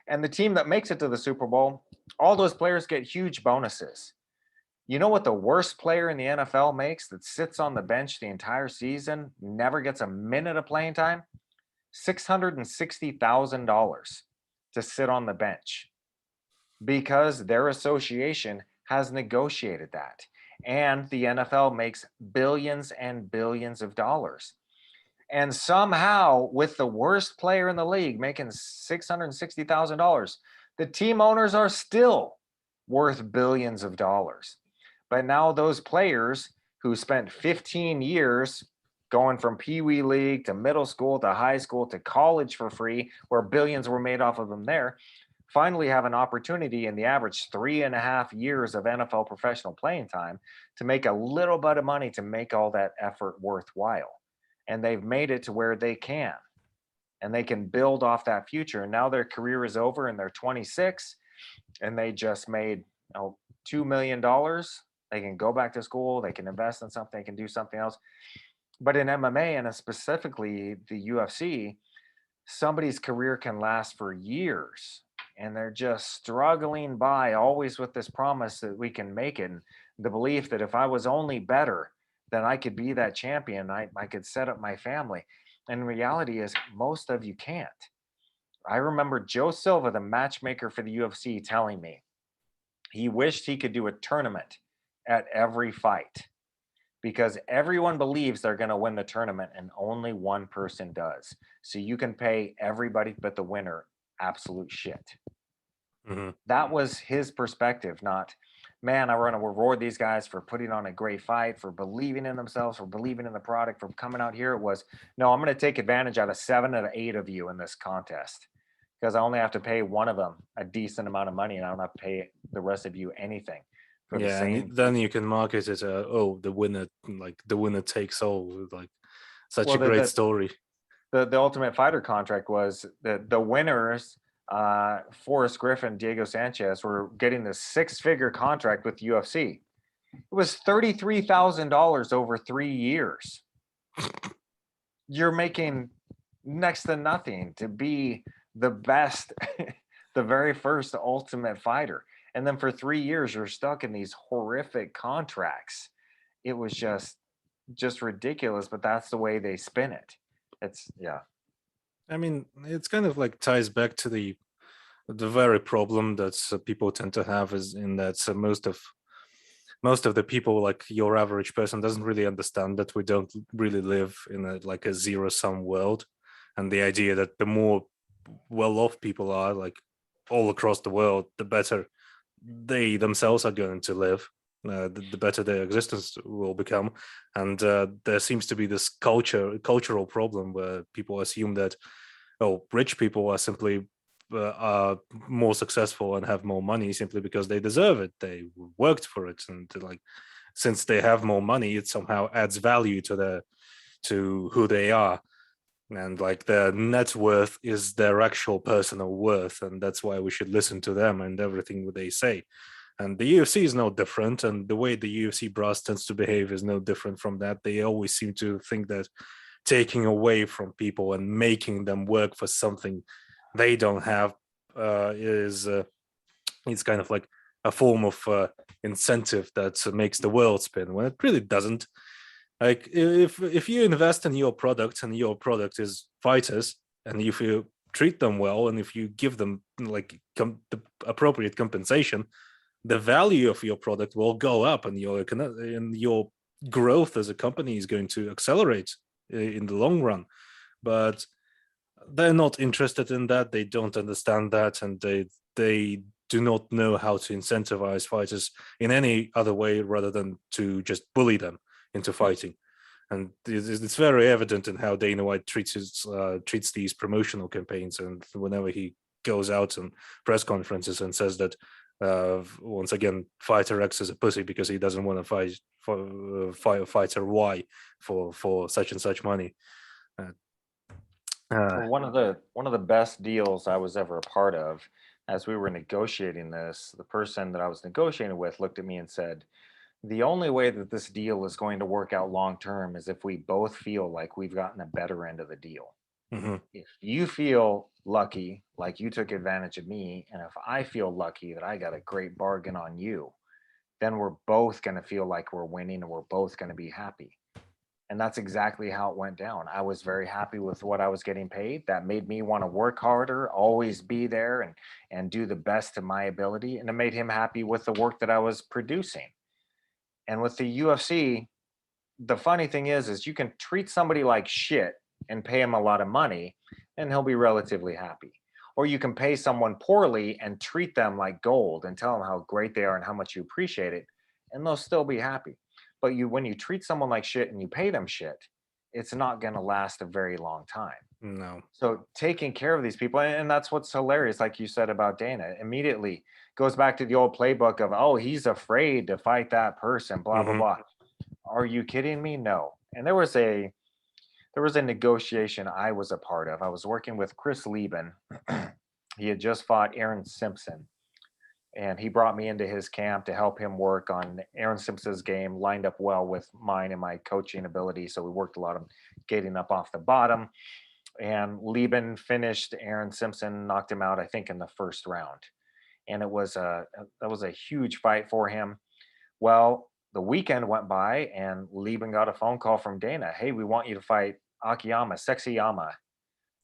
And the team that makes it to the Super Bowl, all those players get huge bonuses. You know what the worst player in the NFL makes that sits on the bench the entire season, never gets a minute of playing time? $660,000 to sit on the bench because their association has negotiated that. And the NFL makes billions and billions of dollars. And somehow, with the worst player in the league making $660,000, the team owners are still worth billions of dollars. But now those players who spent 15 years going from Pee Wee League to middle school to high school to college for free, where billions were made off of them there, finally have an opportunity in the average 3.5 years of NFL professional playing time to make a little bit of money to make all that effort worthwhile. And they've made it to where they can, and they can build off that future. And now their career is over and they're 26 and they just made $2 million. They can go back to school, they can invest in something, they can do something else. But in MMA, and specifically the UFC, somebody's career can last for years, and they're just struggling by, always with this promise that we can make it, and the belief that if I was only better, then I could be that champion. I could set up my family. And reality is, most of you can't. I remember Joe Silva, the matchmaker for the UFC, telling me he wished he could do a tournament at every fight, because everyone believes they're going to win the tournament and only one person does. So you can pay everybody but the winner absolute shit. Mm-hmm. That was his perspective, not, man, I want to reward these guys for putting on a great fight, for believing in themselves, for believing in the product, for coming out here. It was, no, I'm going to take advantage out of 7 out of 8 of you in this contest, because I only have to pay one of them a decent amount of money, and I don't have to pay the rest of you anything. For the Yeah, same. and then you can market it the winner, like the winner takes all, like such a great story. The Ultimate Fighter contract was the winners, Forrest Griffin, Diego Sanchez, were getting this 6-figure contract with UFC. It was $33,000 over 3 years. You're making next to nothing to be the best, the very first Ultimate Fighter. And then for 3 years, you're stuck in these horrific contracts. It was just ridiculous, but that's the way they spin it. I mean, it's kind of like ties back to the very problem that people tend to have, is in that most of the people, like your average person, doesn't really understand that we don't really live in a zero-sum world, and the idea that the more well-off people are, like all across the world, the better they themselves are going to live, the better their existence will become. And there seems to be this cultural problem where people assume that, rich people are simply are more successful and have more money simply because they deserve it. They worked for it, and like, since they have more money, it somehow adds value to who they are. and like their net worth is their actual personal worth, and that's why we should listen to them and everything they say. And the UFC is no different, and the way the UFC brass tends to behave is no different from that. They always seem to think that taking away from people and making them work for something they don't have is it's kind of like a form of incentive that makes the world spin, when it really doesn't. Like if you invest in your product and your product is fighters, and if you treat them well and if you give them like the appropriate compensation, the value of your product will go up, and your growth as a company is going to accelerate in the long run. But they're not interested in that. They don't understand that, and they do not know how to incentivize fighters in any other way rather than to just bully them into fighting. And it's very evident in how Dana White treats these promotional campaigns, and whenever he goes out on press conferences and says that once again Fighter X is a pussy because he doesn't want to fight for Fighter Y for such and such money. Well, one of the best deals I was ever a part of, as we were negotiating this, the person that I was negotiating with looked at me and said, "The only way that this deal is going to work out long term is if we both feel like we've gotten a better end of the deal. Mhm. If you feel lucky, like you took advantage of me, and if I feel lucky that I got a great bargain on you, then we're both going to feel like we're winning and we're both going to be happy." And that's exactly how it went down. I was very happy with what I was getting paid. That made me want to work harder, always be there and do the best of my ability. And it made him happy with the work that I was producing. And with the UFC, the funny thing is you can treat somebody like shit and pay him a lot of money and he'll be relatively happy. Or you can pay someone poorly and treat them like gold and tell them how great they are and how much you appreciate it, and they'll still be happy. But when you treat someone like shit and you pay them shit, it's not going to last a very long time. No. So taking care of these people, and that's what's hilarious, like you said about Dana, immediately goes back to the old playbook of, oh, he's afraid to fight that person, blah blah Mhm. blah. Are you kidding me? No. And there was a negotiation I was a part of. I was working with Chris Lieben. He had just fought Aaron Simpson, and he brought me into his camp to help him work on Aaron Simpson's game, lined up well with mine and my coaching ability. So we worked a lot of getting up off the bottom. And Lieben finished Aaron Simpson, knocked him out, I think, in the first round. And that was a huge fight for him. Well, the weekend went by, and Lieben got a phone call from Dana. Hey, we want you to fight Akiyama, Sexy Yama,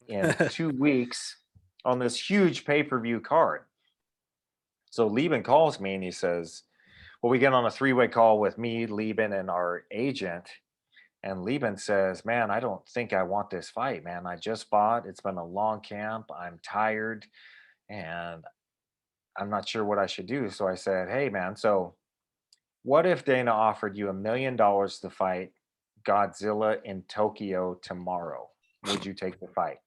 in 2 weeks on this huge pay-per-view card. So Lieben calls me and he says, well, we get on a three-way call with me, Lieben, and our agent. And Lieben says, man, I don't think I want this fight, man. I just fought. It's been a long camp. I'm tired and I'm not sure what I should do. So I said, hey, man, so what if Dana offered you $1 million to fight Godzilla in Tokyo tomorrow? Would you take the fight?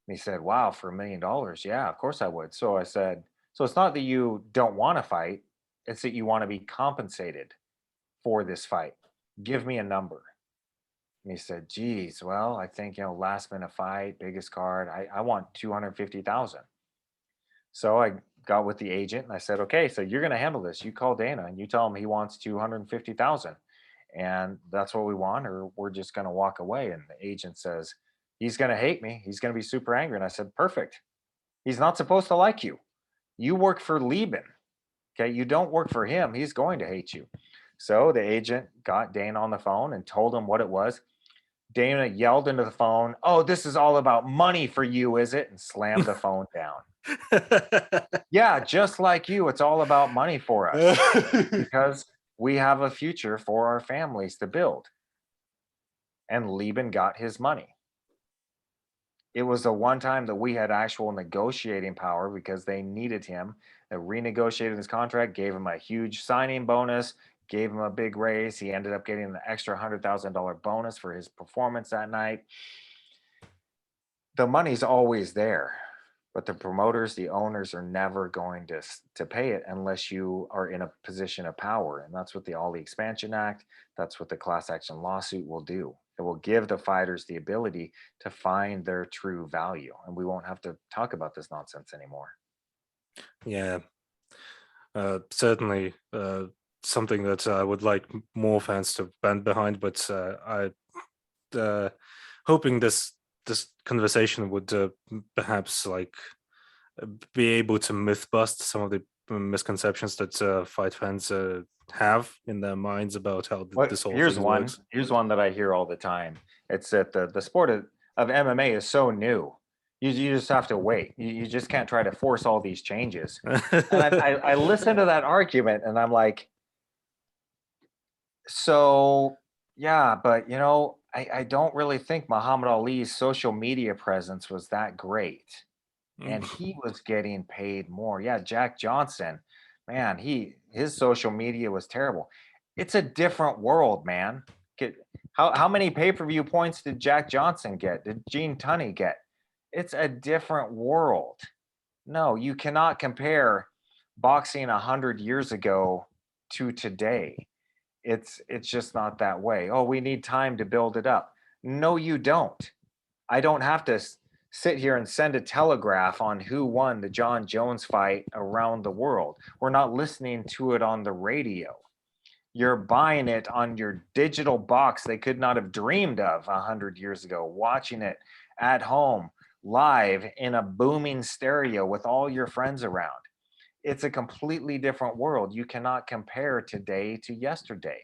And he said, wow, for $1 million. Yeah, of course I would. So I said, so it's not that you don't want to fight, it's that you want to be compensated for this fight. Give me a number. And he said, geez, well, I think, last minute fight, biggest card, I want 250,000. So I got with the agent and I said, okay, so you're going to handle this. You call Dana and you tell him he wants 250,000. And that's what we want, or we're just going to walk away. And the agent says, he's going to hate me. He's going to be super angry. And I said, perfect. He's not supposed to like you. You work for Lieben. Okay. You don't work for him. He's going to hate you. So the agent got Dana on the phone and told him what it was. Dana yelled into the phone, oh, this is all about money for you, is it? And slammed the phone down. Yeah, just like you, it's all about money for us because we have a future for our families to build. And Lieben got his money. It was the one time that we had actual negotiating power because they needed him. They renegotiated his contract, gave him a huge signing bonus, gave him a big raise. He ended up getting an extra $100,000 bonus for his performance that night. The money's always there, but the promoters, the owners are never going to pay it unless you are in a position of power. And that's what the All the Expansion Act, that's what the class action lawsuit will do. It will give the fighters the ability to find their true value, and we won't have to talk about this nonsense anymore. Yeah, certainly something that I would like more fans to band behind. But I hoping this conversation would perhaps like be able to myth bust some of the misconceptions that fight fans have in their minds about how this whole Here's thing one. works. Here's one that I hear all the time. It's that the sport of MMA is so new. You just have to wait. You just can't try to force all these changes. And I listen to that argument and I'm like, so yeah, but I don't really think Muhammad Ali's social media presence was that great. And he was getting paid more. Yeah, Jack Johnson, man, his social media was terrible. It's a different world, man. How many pay-per-view points did Jack Johnson get? Did Gene Tunney get? It's a different world. No, you cannot compare boxing 100 years ago to today. It's just not that way. Oh, we need time to build it up. No, you don't. I don't have to sit here and send a telegraph on who won the John Jones fight around the world. We're not listening to it on the radio. You're buying it on your digital box they could not have dreamed of 100 years ago, watching it at home, live in a booming stereo with all your friends around. It's a completely different world. You cannot compare today to yesterday.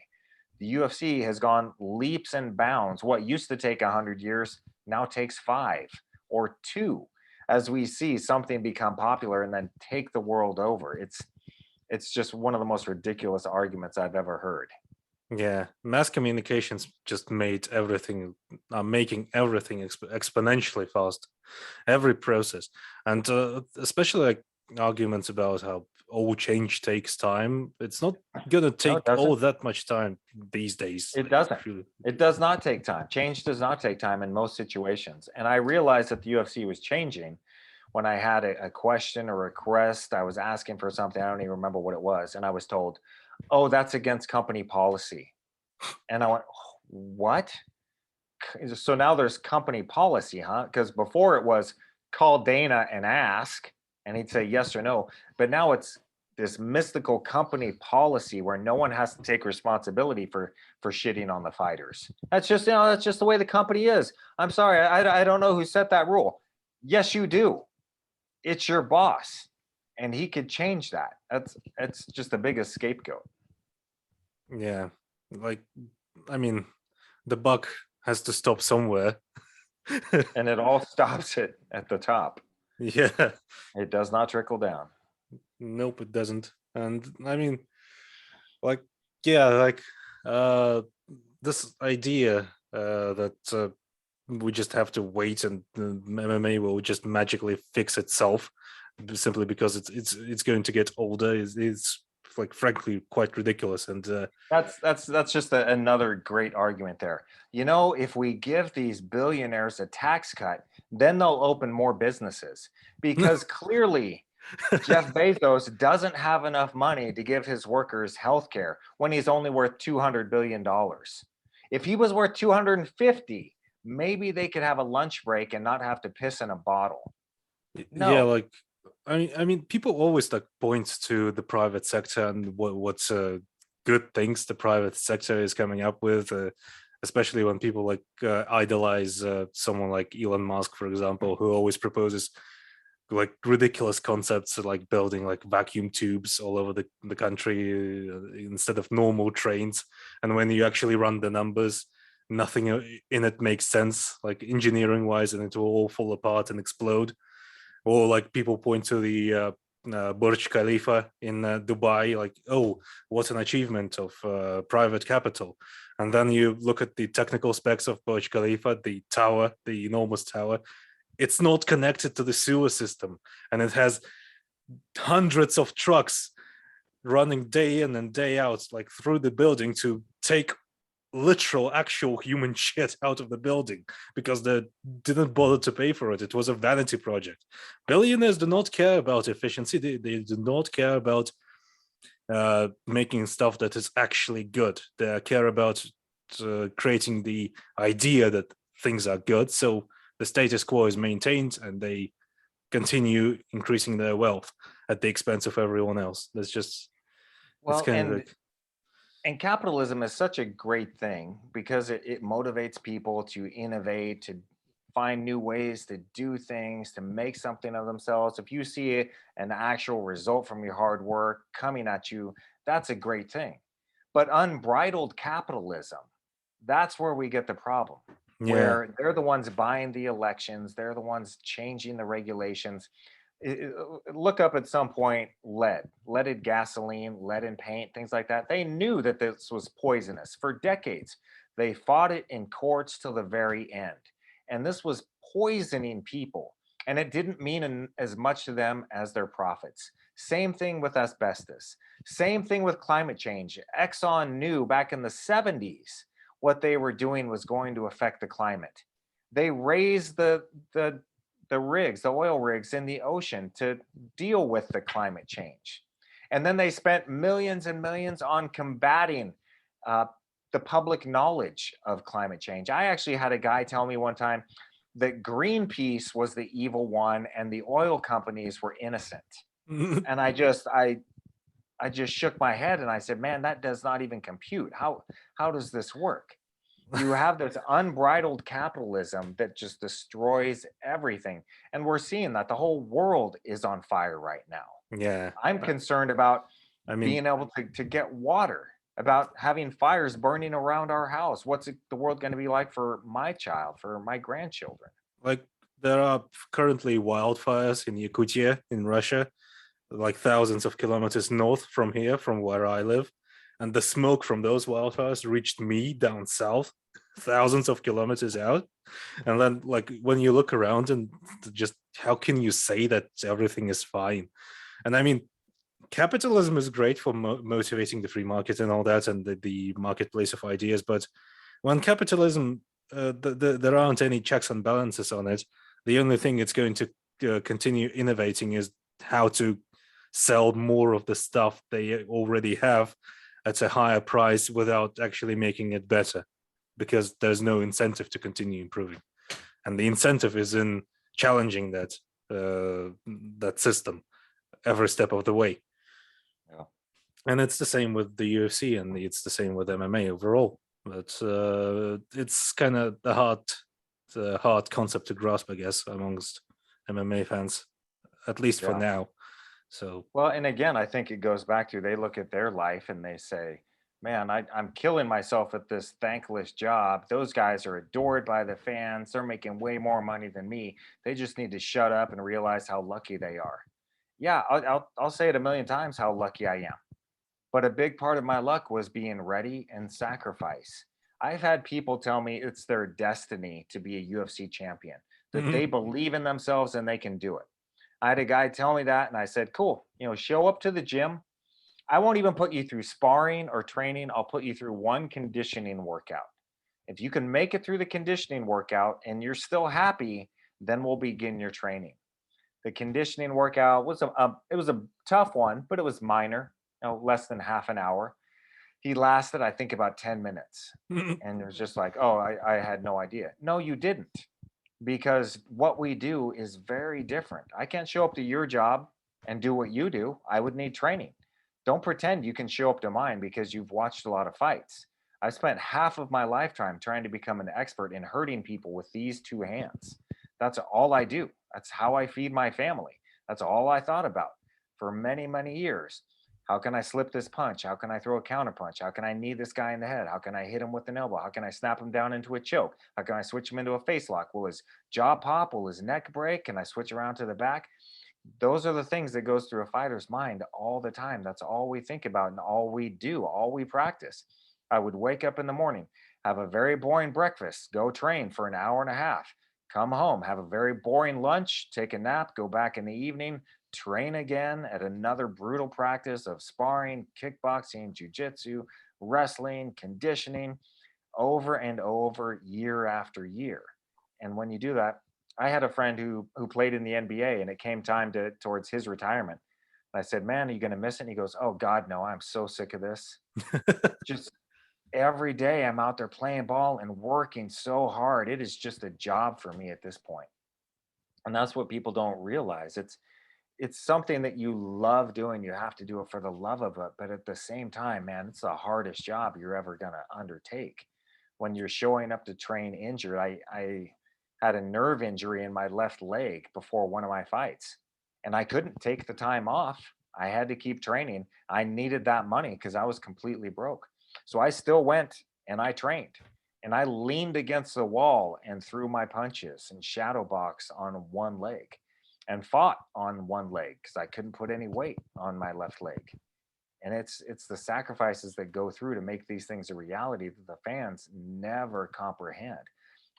The UFC has gone leaps and bounds. What used to take 100 years now takes 5 or 2, as we see something become popular and then take the world over. It's just one of the most ridiculous arguments I've ever heard. Yeah, mass communications just made everything, making everything exponentially fast, every process, and especially like arguments about how all change takes time. It's not gonna No, it take all doesn't. that much time these days. It Like, doesn't. if you- It does not take time. Change does not take time in most situations. And I realized that the UFC was changing when I had a question or request. I was asking for something. I don't even remember what it was. And I was told, oh, that's against company policy. And I went, what? So now there's company policy, huh? Because before it was call Dana and ask, and he'd say yes or no. But now it's this mystical company policy where no one has to take responsibility for shitting on the fighters. That's just the way the company is. I'm sorry, I don't know who set that rule. Yes, you do. It's your boss, and he could change that. That's just the biggest scapegoat. yeah, like I mean, the buck has to stop somewhere. And it all stops it at the top. Yeah, It does not trickle down. nope, it doesn't. And I mean, like, yeah, like this idea that we just have to wait and MMA will just magically fix itself simply because it's going to get older is like frankly quite ridiculous. And That's just another great argument there. If we give these billionaires a tax cut, then they'll open more businesses because clearly Jeff Bezos doesn't have enough money to give his workers health care when he's only worth $200 billion. If he was worth 250, maybe they could have a lunch break and not have to piss in a bottle. yeah, No, like I mean, people always like point to the private sector and what's good things the private sector is coming up with, especially when people like idolize someone like Elon Musk, for example, who always proposes like ridiculous concepts like building like vacuum tubes all over the country instead of normal trains. And when you actually run the numbers, nothing in it makes sense, like engineering wise, and it will all fall apart and explode. Or like people point to the Burj Khalifa in Dubai, like, oh, what an achievement of private capital. And then you look at the technical specs of Burj Khalifa, the tower, the enormous tower. It's not connected to the sewer system, and it has hundreds of trucks running day in and day out, like through the building to take literal actual human shit out of the building because they didn't bother to pay for it. It was a vanity project. Billionaires do not care about efficiency. They do not care about making stuff that is actually good. They care about creating the idea that things are good. So the status quo is maintained and they continue increasing their wealth at the expense of everyone else. It's Well, kind of and like, and capitalism is such a great thing because it motivates people to innovate, to find new ways to do things, to make something of themselves. If you see an actual result from your hard work coming at you, that's a great thing. But unbridled capitalism, that's where we get the problem, yeah. where they're the ones buying the elections, they're the ones changing the regulations. Look up at some point leaded gasoline, lead in paint, things like that. They knew that this was poisonous for decades. They fought it in courts till the very end. And this was poisoning people. And it didn't mean as much to them as their profits. Same thing with asbestos. Same thing with climate change. Exxon knew back in the 70s what they were doing was going to affect the climate. They raised the rigs, the oil rigs in the ocean to deal with the climate change. And then they spent millions and millions on combating uh, the public knowledge of climate change. I actually had a guy tell me one time that Greenpeace was the evil one and the oil companies were innocent. And I just shook my head and I said, man, that does not even compute. How does this work? You have this unbridled capitalism that just destroys everything. And we're seeing that the whole world is on fire right now. Yeah. I'm concerned about I mean, being able to get water, about having fires burning around our house. What's the world going to be like for my child, for my grandchildren? like there are currently wildfires in Yakutia in Russia, like thousands of kilometers north from here, from where I live. And the smoke from those wildfires reached me down south, thousands of kilometers out. And then, like, when you look around and just how can you say that everything is fine? And I mean, capitalism is great for motivating the free market and all that, and the marketplace of ideas. But when capitalism, there aren't any checks and balances on it. The only thing it's going to continue innovating is how to sell more of the stuff they already have at a higher price without actually making it better, because there's no incentive to continue improving, and the incentive is in challenging that system every step of the way. Yeah. And it's the same with the UFC, and it's the same with MMA overall. But it's kind of the hard concept to grasp, I guess, amongst MMA fans, at least for Yeah. now. So Well, and again, I think it goes back to they look at their life and they say, man, I'm killing myself at this thankless job. Those guys are adored by the fans. They're making way more money than me. They just need to shut up and realize how lucky they are. Yeah, I'll say it a million times how lucky I am. But a big part of my luck was being ready and sacrifice. I've had people tell me it's their destiny to be a UFC champion, that they believe in themselves and they can do it. I had a guy tell me that, and I said, cool, show up to the gym. I won't even put you through sparring or training. I'll put you through one conditioning workout. If you can make it through the conditioning workout and you're still happy, then we'll begin your training. The conditioning workout was it was a tough one, but it was minor, less than half an hour. He lasted, I think, about 10 minutes. And it was just like, oh, I had no idea. No, you didn't, because what we do is very different. I can't show up to your job and do what you do. I would need training. Don't pretend you can show up to mine because you've watched a lot of fights. I spent half of my lifetime trying to become an expert in hurting people with these two hands. That's all I do. That's how I feed my family. That's all I thought about for many, many years. How can I slip this punch? How can I throw a counter punch? How can I knee this guy in the head? How can I hit him with an elbow? How can I snap him down into a choke? How can I switch him into a face lock? Will his jaw pop? Will his neck break? Can I switch around to the back? Those are the things that goes through a fighter's mind all the time. That's all we think about and all we do, all we practice. I would wake up in the morning, have a very boring breakfast, go train for an hour and a half, come home, have a very boring lunch, take a nap, go back in the evening, train again at another brutal practice of sparring, kickboxing, jujitsu, wrestling, conditioning, over and over, year after year. And when you do that, I had a friend who played in the NBA, and it came time towards his retirement. I said, "Man, are you going to miss it?" And he goes, "Oh God, no! I'm so sick of this. Just every day I'm out there playing ball and working so hard. It is just a job for me at this point. And that's what people don't realize. It's something that you love doing. You have to do it for the love of it. But at the same time, man, it's the hardest job you're ever going to undertake. When you're showing up to train injured, I had a nerve injury in my left leg before one of my fights, and I couldn't take the time off. I had to keep training. I needed that money because I was completely broke. So I still went and I trained. And I leaned against the wall and threw my punches and shadow box on one leg and fought on one leg because I couldn't put any weight on my left leg. And it's the sacrifices that go through to make these things a reality that the fans never comprehend.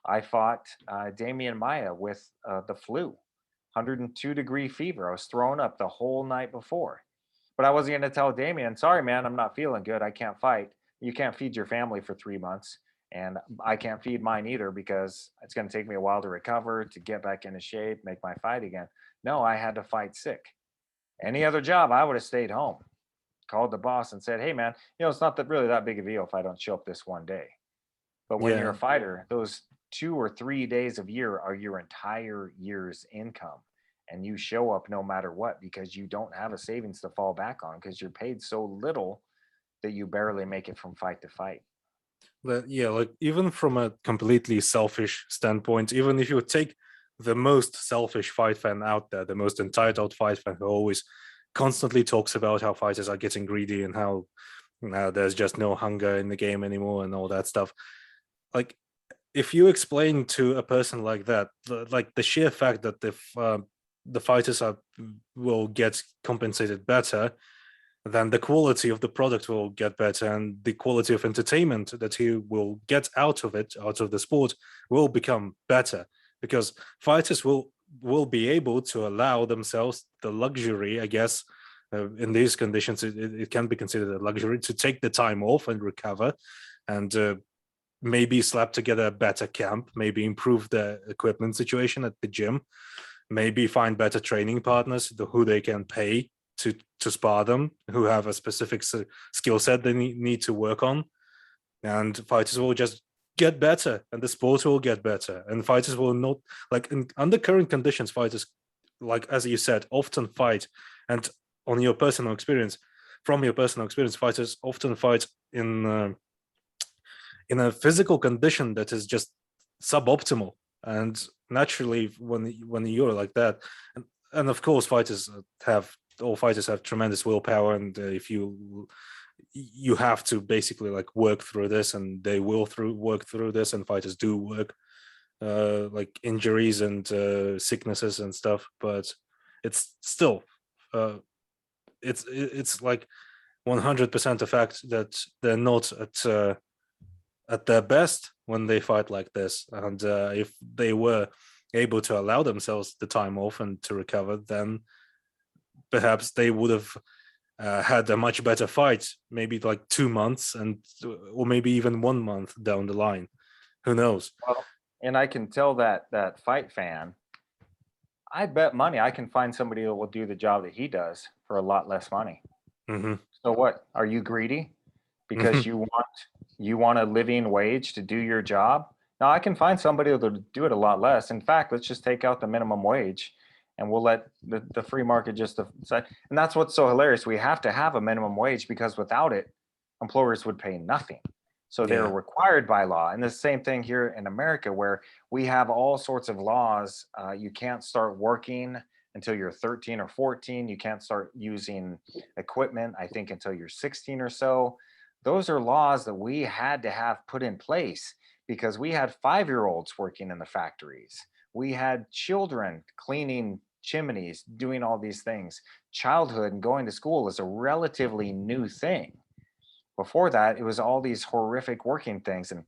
I fought Damian Maya with the flu, 102-degree fever. I was thrown up the whole night before, but I wasn't going to tell Damian, sorry, man, I'm not feeling good. I can't fight. You can't feed your family for 3 months. And I can't feed mine either because it's going to take me a while to recover, to get back into shape, make my fight again. No, I had to fight sick. Any other job, I would have stayed home, called the boss and said, hey, man, it's not that really that big of a deal if I don't show up this one day. But when you're Yeah. a fighter, those 2 or 3 days of year are your entire year's income. And you show up no matter what because you don't have a savings to fall back on because you're paid so little that you barely make it from fight to fight. But yeah, like even from a completely selfish standpoint, even if you take the most selfish fight fan out there, the most entitled fight fan who always constantly talks about how fighters are getting greedy and how there's just no hunger in the game anymore and all that stuff. Like, if you explain to a person like that, like the sheer fact that the fighters will get compensated better, then the quality of the product will get better, and the quality of entertainment that he will get out of it, out of the sport, will become better, because fighters will be able to allow themselves the luxury, I guess. In these conditions, it can be considered a luxury to take the time off and recover, and maybe slap together a better camp, maybe improve the equipment situation at the gym, maybe find better training partners who they can pay to spar them, who have a specific skill set they need to work on, and fighters will just get better, and the sport will get better, and fighters will not, like, under current conditions, fighters, like as you said, often fight, and on your personal experience, from your personal experience, fighters often fight in a physical condition that is just suboptimal. And naturally, when you're like that, and of course, all fighters have tremendous willpower, and if you have to basically like work through this, and they will work through this, and fighters do work like injuries and sicknesses and stuff, but it's still it's like 100% a fact that they're not at their best when they fight like this. And if they were able to allow themselves the time off and to recover, then perhaps they would have had a much better fight, maybe like 2 months, and or maybe even 1 month down the line. Who knows? Well, and I can tell that fight fan, I bet money I can find somebody that will do the job that he does for a lot less money. Mm-hmm. So what? Are you greedy because Mm-hmm. you want a living wage to do your job? Now I can find somebody that'll do it a lot less. In fact, let's just take out the minimum wage and we'll let the free market just decide. And that's what's so hilarious. We have to have a minimum wage because without it, employers would pay nothing. So they're Yeah. required by law. And the same thing here in America, where we have all sorts of laws. You can't start working until you're 13 or 14. You can't start using equipment, I think, until you're 16 or so. Those are laws that we had to have put in place because we had 5-year-olds working in the factories. We had children cleaning chimneys, doing all these things. Childhood and going to school is a relatively new thing. Before that, it was all these horrific working things. And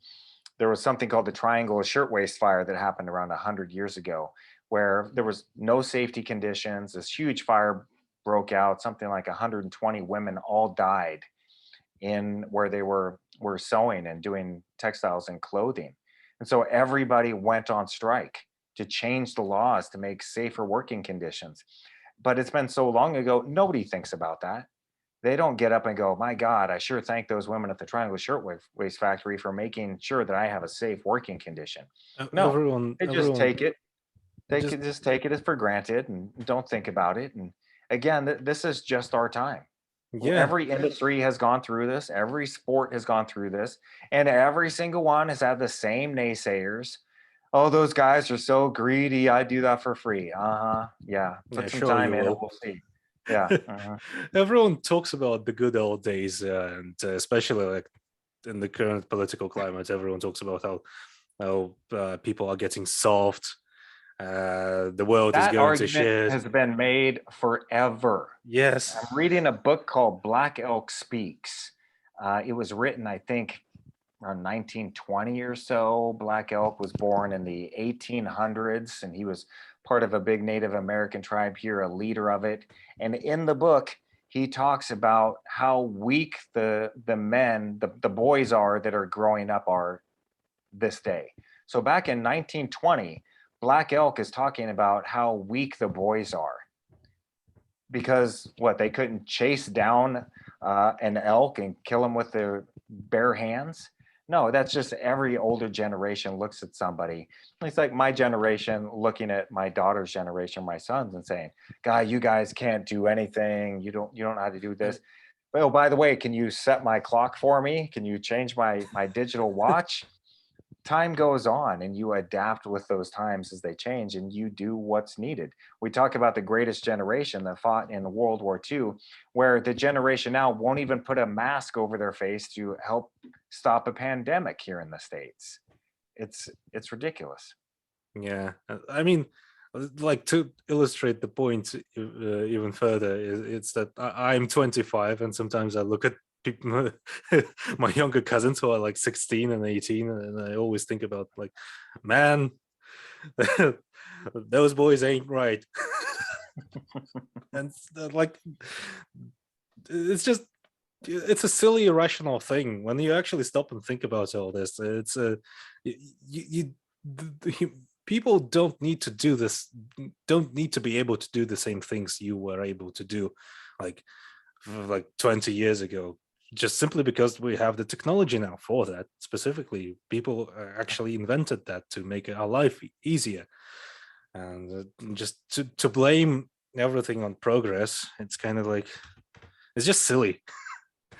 there was something called the Triangle of Shirtwaist Fire that happened around 100 years ago, where there was no safety conditions. This huge fire broke out. Something like 120 women all died in where they were sewing and doing textiles and clothing. And so everybody went on strike to change the laws to make safer working conditions. But it's been so long ago, nobody thinks about that. They don't get up and go, my God, I sure thank those women at the Triangle Shirtwaist Factory for making sure that I have a safe working condition. No, they just Everyone take it. They just could just take it as for granted and don't think about it. And again, this is just our time. yeah. Every industry has gone through this, every sport has gone through this, and every single one has had the same naysayers. Oh, those guys are so greedy. I do that for free. Uh-huh. Yeah. Yeah, Put some sure time you in and will. we'll see. Yeah. Uh-huh. Everyone talks about the good old days, and especially like in the current political climate, everyone talks about how people are getting soft. The world is That going to argument shit. has been made forever. Yes. I'm reading a book called Black Elk Speaks. It was written, I think, around 1920 or so. Black Elk was born in the 1800s, and he was part of a big Native American tribe here, a leader of it. And in the book, he talks about how weak the men, the boys are that are growing up are this day. So back in 1920, Black Elk is talking about how weak the boys are because what they couldn't chase down an elk and kill him with their bare hands. No, that's just every older generation looks at somebody. It's like my generation looking at my daughter's generation, my sons, and saying, "God, you guys can't do anything. You don't know how to do this." Oh, by the way, can you set my clock for me? Can you change my digital watch? Time goes on and you adapt with those times as they change and you do what's needed. We talk about the greatest generation that fought in World War II, where the generation now won't even put a mask over their face to help stop a pandemic here in the States. It's ridiculous. Yeah, I mean, like to illustrate the point even further, it's that I'm 25, and sometimes I look at people, my younger cousins who are like 16 and 18, and I always think about like, man, those boys ain't right, and like, it's just it's a silly irrational thing when you actually stop and think about all this. It's you people don't need to do this, don't need to be able to do the same things you were able to do like 20 years ago, just simply because we have the technology now for that. Specifically, people actually invented that to make our life easier, and just to blame everything on progress, it's kind of like, it's just silly.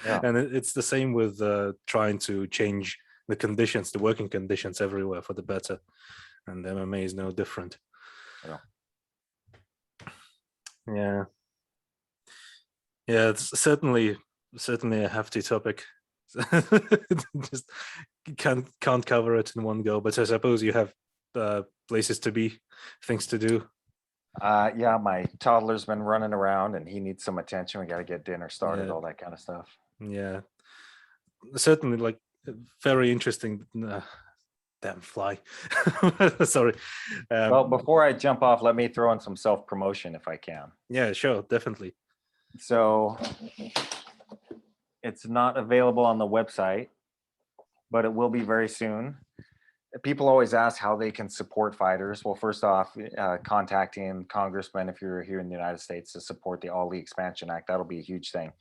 Yeah. And it's the same with trying to change the conditions, the working conditions everywhere for the better, and MMA is no different. Yeah. Yeah, yeah, it's certainly a hefty topic. Just can't cover it in one go, but I suppose you have places to be, things to do. Yeah, my toddler's been running around and he needs some attention. We got to get dinner started, Yeah, all that kind of stuff. yeah, certainly, like, very interesting. Damn fly. Sorry. Well, before I jump off, let me throw in some self promotion if I can. Yeah, sure, definitely. So it's not available on the website, but it will be very soon. People always ask how they can support fighters. Well, first off, contacting congressmen if you're here in the United States to support the All League Expansion Act, that'll be a huge thing.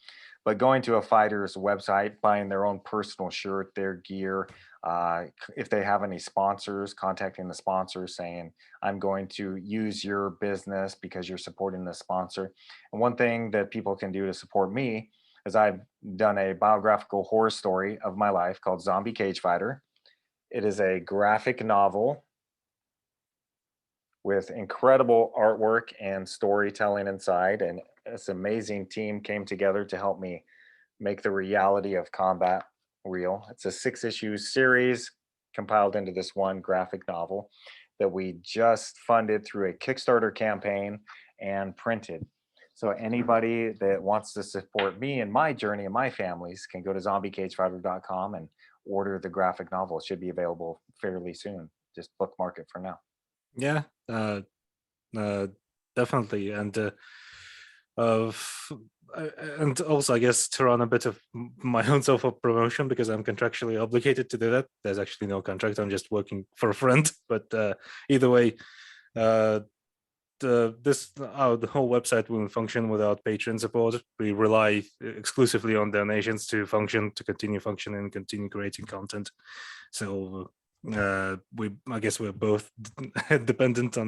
But going to a fighter's website, buying their own personal shirt, their gear, if they have any sponsors, contacting the sponsors saying, I'm going to use your business because you're supporting the sponsor. And one thing that people can do to support me is I've done a biographical horror story of my life called Zombie Cage Fighter. It is a graphic novel with incredible artwork and storytelling inside. And this amazing team came together to help me make the reality of combat real. It's a 6-issue series compiled into this one graphic novel that we just funded through a Kickstarter campaign and printed. So anybody that wants to support me and my journey and my family's can go to zombiecagefighter.com and order the graphic novel. It should be available fairly soon. Just bookmark it for now. Yeah, uh, definitely. Uh, and also, I guess, to run a bit of my own self promotion, because I'm contractually obligated to do that. There's actually no contract. I'm just working for a friend. But either way, uh, the whole website wouldn't function without Patreon support. We rely exclusively on donations to continue functioning, and continue creating content. So I guess we're both dependent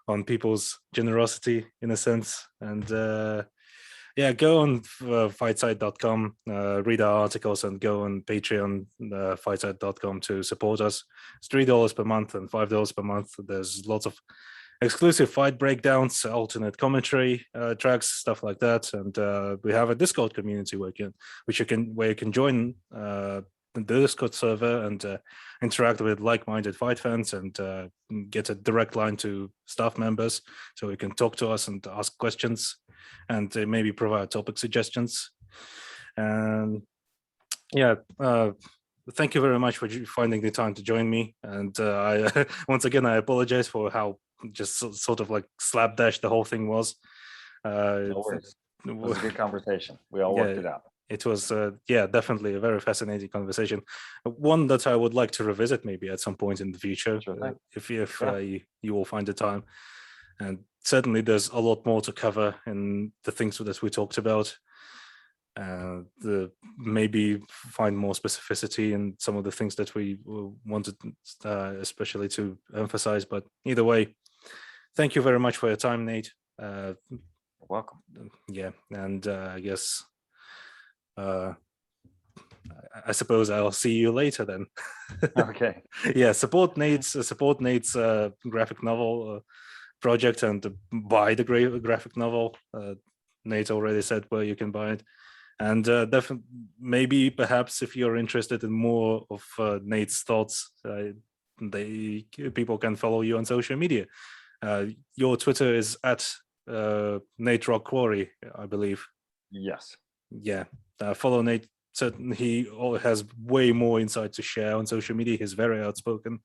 on people's generosity in a sense. And yeah, go on fightsite.com, read our articles, and go on Patreon, fightsite.com to support us. It's $3 per month and $5 per month. There's lots of exclusive fight breakdowns, alternate commentary tracks, stuff like that. And we have a Discord community where you can join the Discord server and interact with like-minded fight fans, and get a direct line to staff members, so you can talk to us and ask questions, and maybe provide topic suggestions. And yeah, thank you very much for finding the time to join me. And I once again, I apologize for how just sort of like slapdash the whole thing was. No worries. It was a good conversation. We all worked it out. It was, yeah, definitely a very fascinating conversation. One that I would like to revisit maybe at some point in the future, Sure if you will find the time. And certainly there's a lot more to cover in the things that we talked about. Maybe find more specificity in some of the things that we wanted especially to emphasize. But either way, thank you very much for your time, Nate. You're welcome. Yeah, and I guess I suppose I'll see you later then. Okay. Yeah, support Nate's graphic novel project, and buy the graphic novel. Nate already said where you can buy it. And definitely, maybe perhaps if you're interested in more of Nate's thoughts, people can follow you on social media. Your Twitter is at Nate Quarry, I believe. Yes. Yeah, follow Nate. Certainly, he has way more insight to share on social media. He's very outspoken,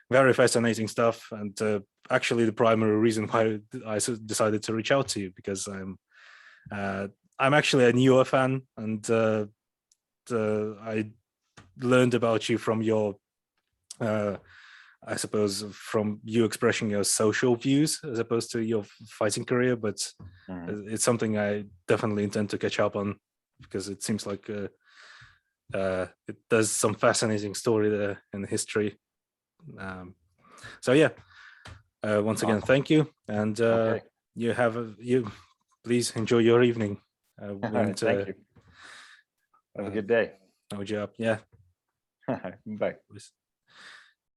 very fascinating stuff, and actually the primary reason why I decided to reach out to you, because I'm actually a newer fan, and I learned about you from your, I suppose, from you expressing your social views as opposed to your fighting career. But it's something I definitely intend to catch up on, because it seems like it does some fascinating story there in history. So yeah, once again, thank you, and you please enjoy your evening. Thank you. Have a good day. No job. Yeah. Bye.